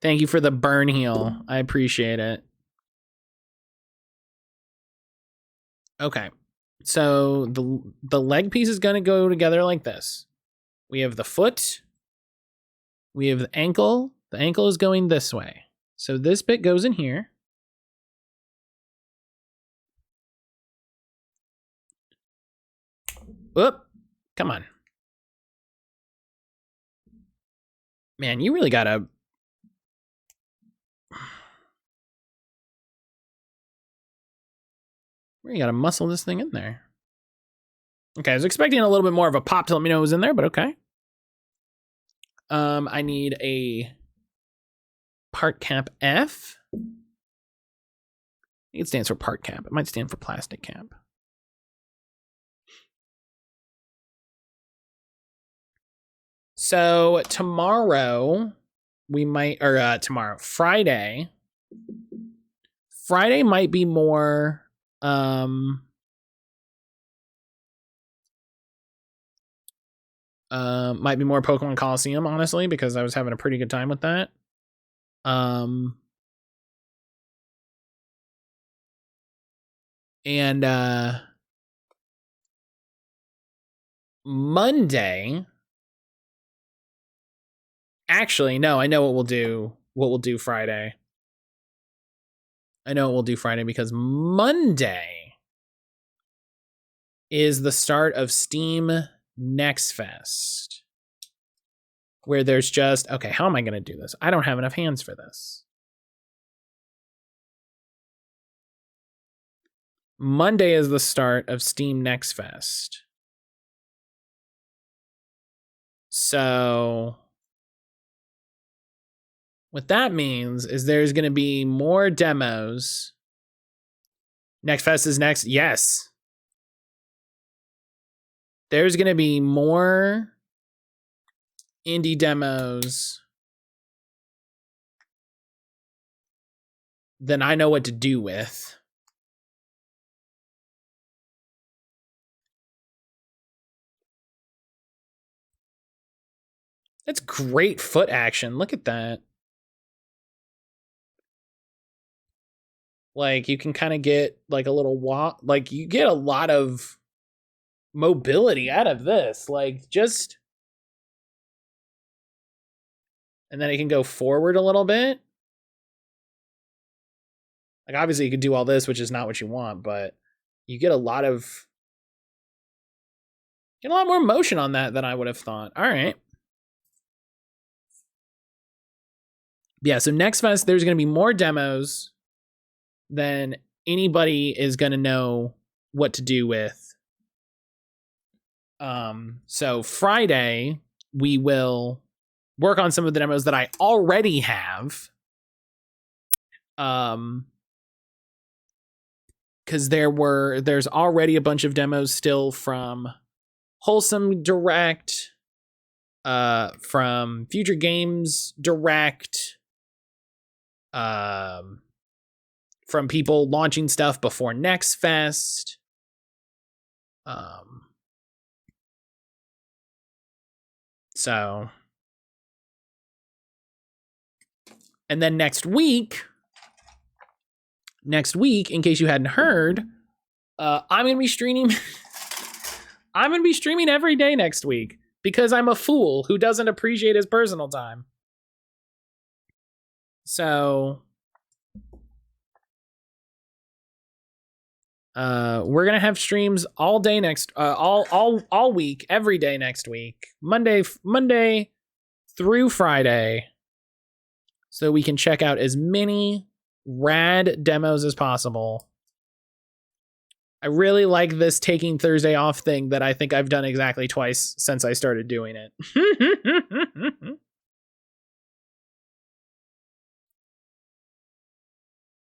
Thank you for the burn heal. I appreciate it. Okay. So the leg piece is going to go together like this. We have the foot. We have the ankle. The ankle is going this way. So this bit goes in here. Whoop. Come on. Man, you really gotta... You gotta muscle this thing in there. Okay, I was expecting a little bit more of a pop to let me know it was in there, but okay. I need a part cap F. I think it stands for part cap. It might stand for plastic cap. So tomorrow we might, or tomorrow, Friday might be more, might be more Pokemon Coliseum, honestly, because I was having a pretty good time with that. And Monday, actually, no, I know what we'll do. What we'll do Friday. I know what we'll do Friday because Monday is the start of Steam Next Fest, where there's just, okay, how am I going to do this? I don't have enough hands for this. Monday is the start of Steam Next Fest. So what that means is there's going to be more demos. Next Fest is next. Yes. There's going to be more indie demos than I know what to do with. That's great foot action. Look at that. Like, you can kind of get like a little walk. Like, you get a lot of mobility out of this. Like, just. And then it can go forward a little bit. Like, obviously, you could do all this, which is not what you want, but you get a lot of. Get a lot more motion on that than I would have thought. All right. Yeah, so next fest, there's going to be more demos than anybody is going to know what to do with. So Friday, we will work on some of the demos that I already have. Because there's already a bunch of demos still from Wholesome Direct, from Future Games Direct, from people launching stuff before Next Fest. So, and then next week, in case you hadn't heard, I'm gonna be streaming. I'm gonna be streaming every day next week because I'm a fool who doesn't appreciate his personal time. So, we're gonna have streams all day all week, every day next week, Monday through Friday, so we can check out as many rad demos as possible. I really like this taking Thursday off thing that I think I've done exactly twice since I started doing it.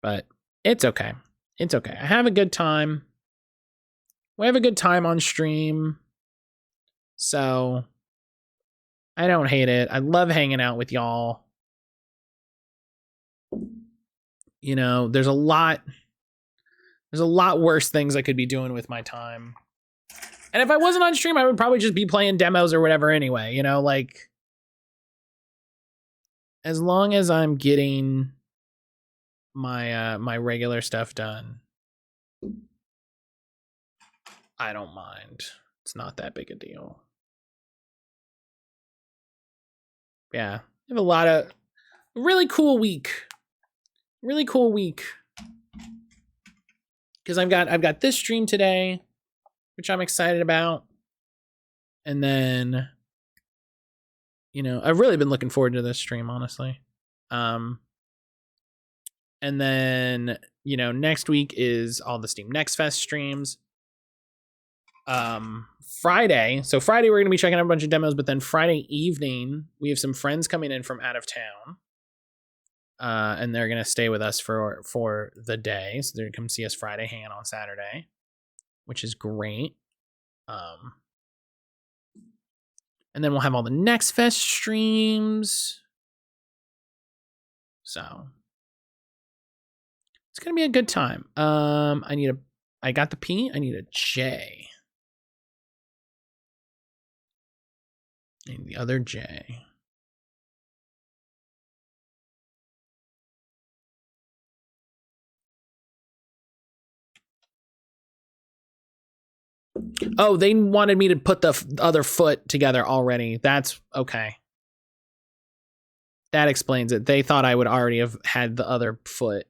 But it's okay. It's okay. I have a good time. We have a good time on stream. So I don't hate it. I love hanging out with y'all. You know, there's a lot worse things I could be doing with my time. And if I wasn't on stream, I would probably just be playing demos or whatever anyway, you know, like as long as I'm getting my my regular stuff done, I don't mind. It's not that big a deal. Yeah, I have a lot of really cool week. Really cool week. Because I've got this stream today, which I'm excited about. And then, you know, I've really been looking forward to this stream, honestly. And then, you know, next week is all the Steam Next Fest streams. Friday, so Friday we're going to be checking out a bunch of demos, but then Friday evening, we have some friends coming in from out of town. And they're going to stay with us for the day. So they're going to come see us Friday, hang out on Saturday, which is great. And then we'll have all the next fest streams. So it's gonna be a good time. I got the P, I need a J. I need the other J. Oh, they wanted me to put the other foot together already. That's okay. That explains it. They thought I would already have had the other foot.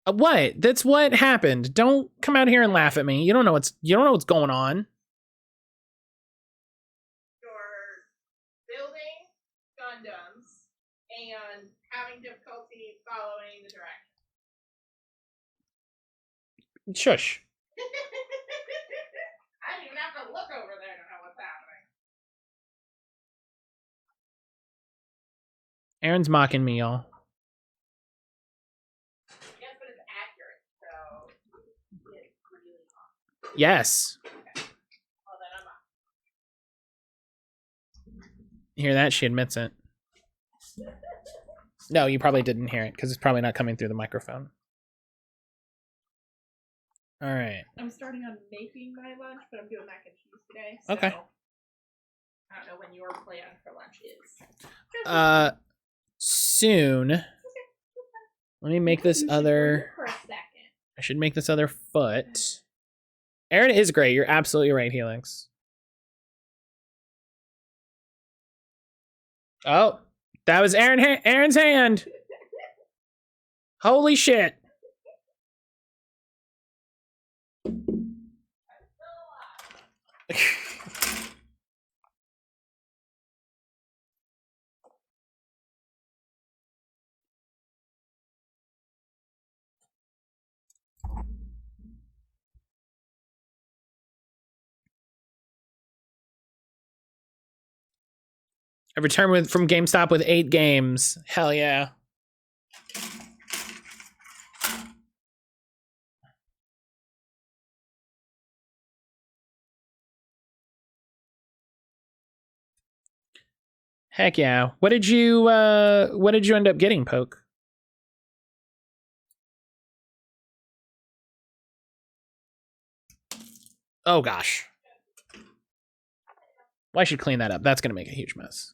What? That's what happened. Don't come out here and laugh at me. You don't know what's going on. You're building Gundams and having difficulty following the directions. Shush. I don't even have to look over there to know what's happening. Aaron's mocking me, y'all. Yes, but it's accurate, so it's really awesome. Yes. Okay. Well, then I'm off. Hear that? She admits it. No, you probably didn't hear it because it's probably not coming through the microphone. All right. I'm starting on making my lunch, but I'm doing mac and cheese today. So Okay. I don't know when your plan for lunch is. Soon. Let me make this other. For a second. I should make this other foot. Aaron is great. You're absolutely right, Helix. Oh, that was Aaron's hand. Holy shit. I returned from GameStop with 8 games. Hell yeah. Heck yeah. What did you end up getting, Poke? Oh gosh. Well, I should clean that up. That's gonna make a huge mess.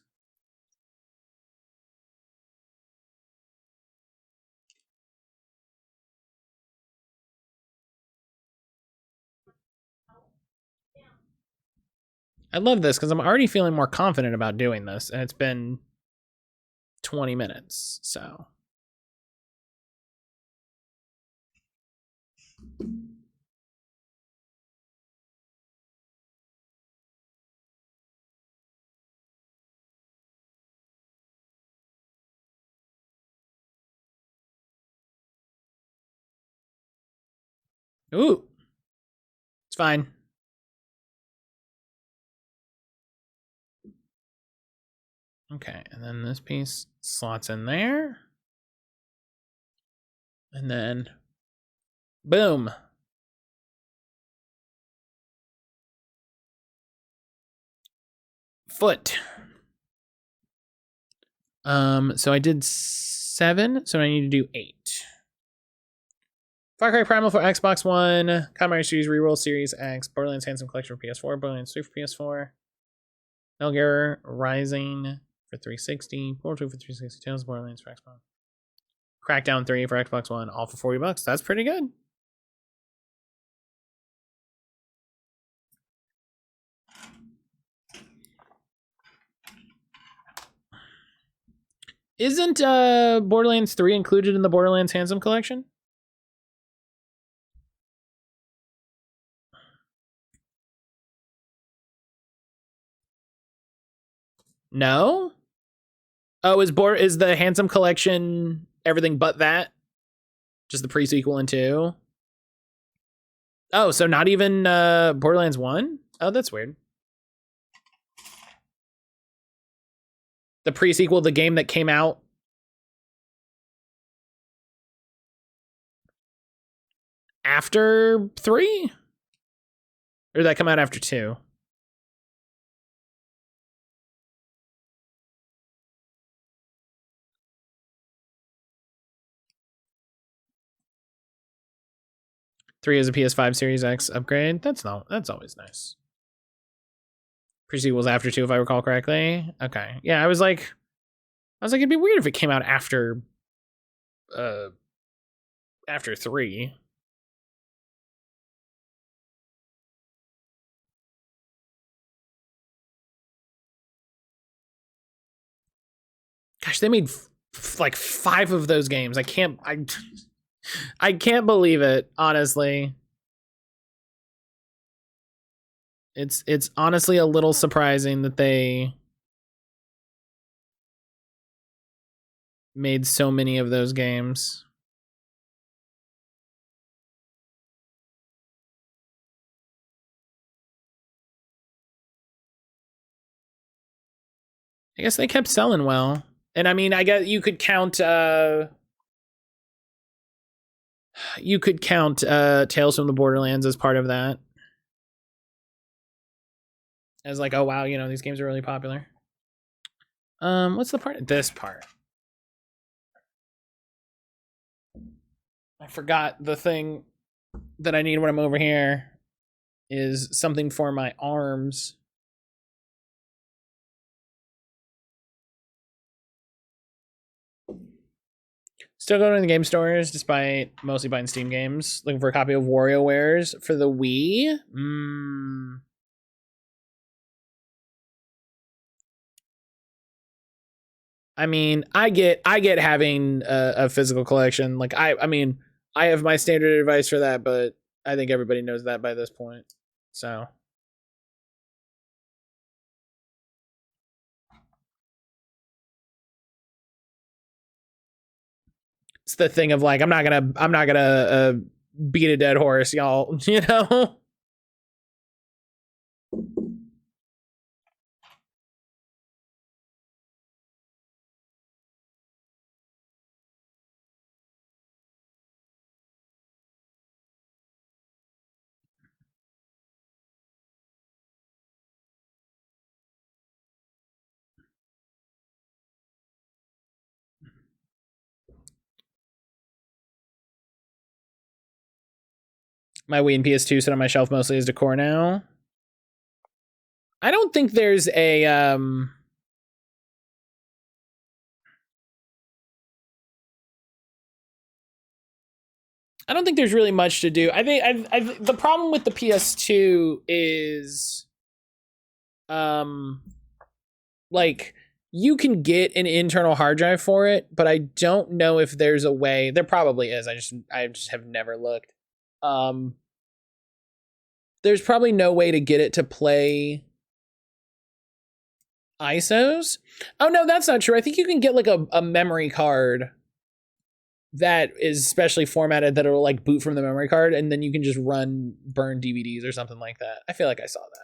I love this because I'm already feeling more confident about doing this, and it's been 20 minutes, so. Ooh. It's fine. Okay, and then this piece slots in there. And then, boom. Foot. So I did 7, so I need to do 8. Far Cry Primal for Xbox One, Commentary Series Reroll Series X, Borderlands Handsome Collection for PS4, Borderlands 3 for PS4, Metal Gear Rising for 360, Portal 2 for 360, Tales of Borderlands for Xbox, Crackdown 3 for Xbox One, all for $40. That's pretty good. Isn't Borderlands 3 included in the Borderlands Handsome Collection? No? Oh, is the Handsome Collection everything but that? Just the pre-sequel and 2? Oh, so not even Borderlands 1? Oh, that's weird. The pre-sequel, the game that came out after 3? Or did that come out after 2? Three is a PS5 Series X upgrade. That's always nice. Pre-sequel's after 2, if I recall correctly. Okay. Yeah, I was like, it'd be weird if it came out after 3. Gosh, they made like 5 of those games. I can't believe it, honestly. It's honestly a little surprising that they made so many of those games. I guess they kept selling well. And I mean, I guess you could count Tales from the Borderlands as part of that. As like, oh wow, you know, these games are really popular. What's the part? This part. I forgot the thing that I need when I'm over here is something for my arms. Still going to the game stores despite mostly buying Steam games. Looking for a copy of WarioWares for the Wii. I mean, I get having a physical collection. Like I mean, I have my standard advice for that, but I think everybody knows that by this point. So it's the thing of like, I'm not gonna beat a dead horse, y'all. You know. My Wii and PS2 sit on my shelf mostly as decor now. I don't think there's a I don't think there's really much to do. I think the problem with the PS2 is like you can get an internal hard drive for it, but I don't know if there's a way. There probably is. I just have never looked. There's probably no way to get it to play ISOs. Oh no, that's not true. I think you can get like a memory card that is specially formatted that'll like boot from the memory card, and then you can just burn DVDs or something like that. I feel like I saw that.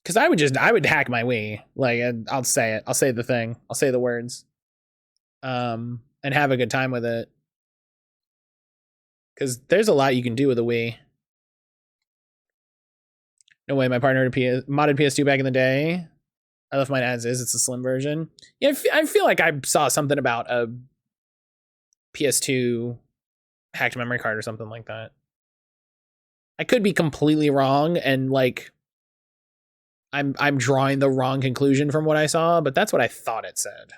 Because I would hack my Wii. Like, I'll say it. I'll say the thing. I'll say the words. And have a good time with it. Because there's a lot you can do with a Wii. No way, my partner had a modded PS2 back in the day. I left mine as is. It's a slim version. Yeah, I feel like I saw something about a PS2 hacked memory card or something like that. I could be completely wrong and like I'm drawing the wrong conclusion from what I saw, but that's what I thought it said.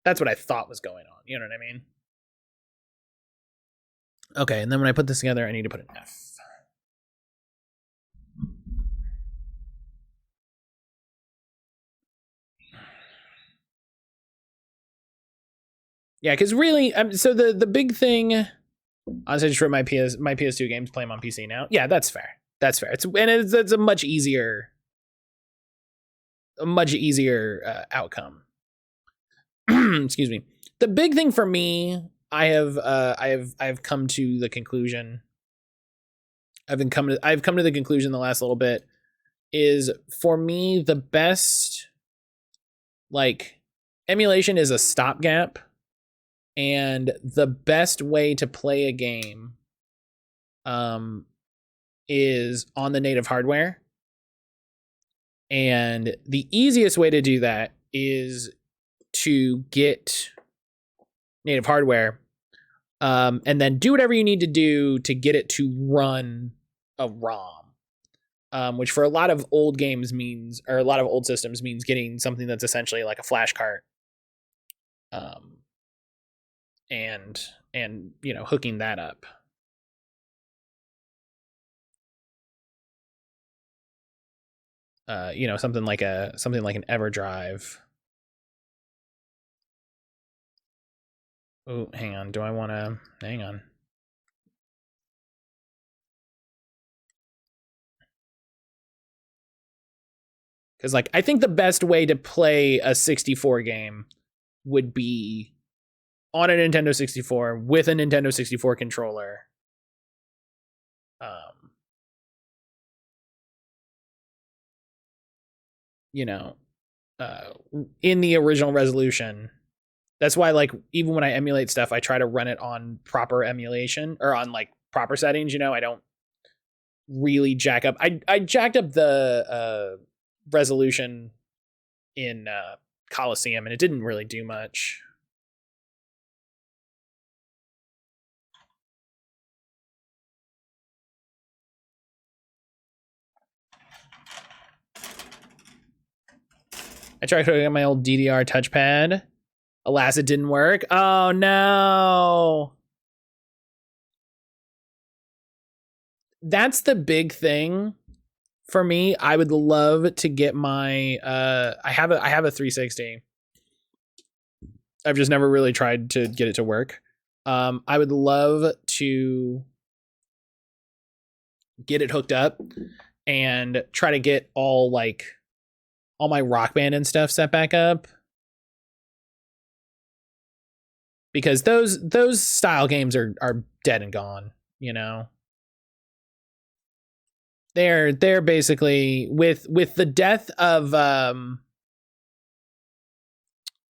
That's what I thought was going on. You know what I mean? Okay, and then when I put this together, I need to put an F. Yeah, because really, so the big thing, honestly, I just wrote my PS2 games, play them on PC now. Yeah, that's fair. That's fair. It's a much easier outcome. Excuse me. The big thing for me I've come to the conclusion. I've come to the conclusion the last little bit is, for me, the best like emulation is a stopgap, and the best way to play a game is on the native hardware. And the easiest way to do that is to get native hardware, and then do whatever you need to do to get it to run a ROM, which for a lot of old games means, or a lot of old systems means, getting something that's essentially like a flash cart, and you know, hooking that up. You know, something like an EverDrive. Oh, hang on. Do I want to hang on? Because, like, I think the best way to play a 64 game would be on a Nintendo 64 with a Nintendo 64 controller. You know, in the original resolution. That's why, like, even when I emulate stuff, I try to run it on proper emulation, or on like proper settings. You know, I don't really jack up. I jacked up the resolution in Coliseum, and it didn't really do much. I tried hooking up my old DDR touchpad. Alas, it didn't work. Oh no. That's the big thing for me. I would love to get my I have a 360. I've just never really tried to get it to work. I would love to get it hooked up and try to get all my Rock Band and stuff set back up, because those style games are dead and gone, you know. They're basically, with the death of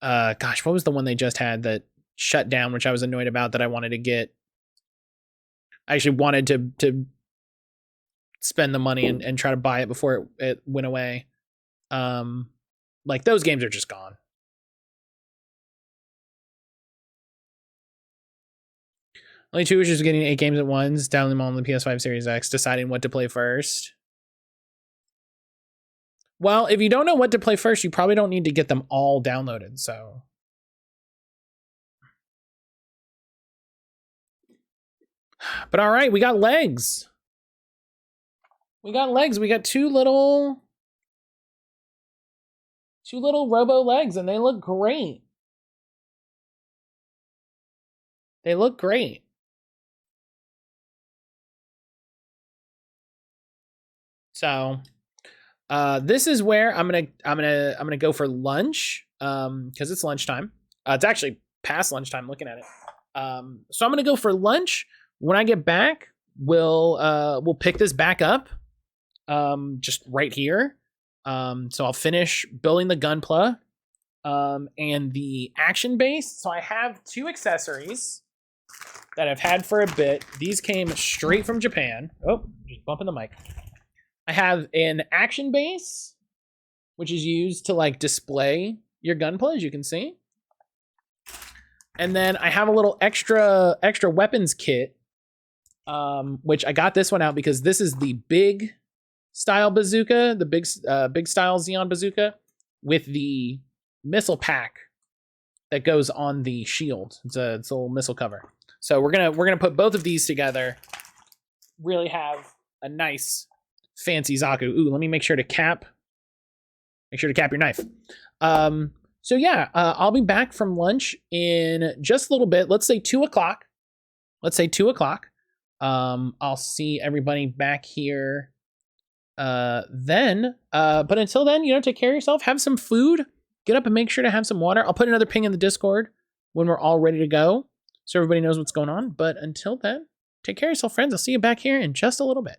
gosh, what was the one they just had that shut down, which I was annoyed about, that I wanted to get. I actually wanted to spend the money and try to buy it before it went away. Like, those games are just gone. Only 2 issues of getting 8 games at once, downloading them all on the PS5 Series X, deciding what to play first. Well, if you don't know what to play first, you probably don't need to get them all downloaded, so. But all right, we got legs. We got legs. We got two little robo legs, and they look great. They look great. So, this is where I'm gonna go for lunch, because it's lunchtime. It's actually past lunchtime looking at it. So I'm gonna go for lunch. When I get back, we'll pick this back up, just right here. So I'll finish building the Gunpla, and the action base. So I have 2 accessories that I've had for a bit. These came straight from Japan. Oh, just bumping the mic. I have an action base, which is used to like display your Gunpla, as you can see. And then I have a little extra weapons kit, which I got this one out because this is the big style bazooka, the big style Xeon bazooka, with the missile pack that goes on the shield. It's a little missile cover. So we're gonna put both of these together. Really have a nice fancy Zaku. Ooh, let me make sure to cap your knife. So yeah, I'll be back from lunch in just a little bit. Let's say 2 o'clock. I'll see everybody back here then. But until then, you know, take care of yourself. Have some food. Get up and make sure to have some water. I'll put another ping in the Discord when we're all ready to go. so everybody knows what's going on. But until then, take care of yourself, friends. I'll see you back here in just a little bit.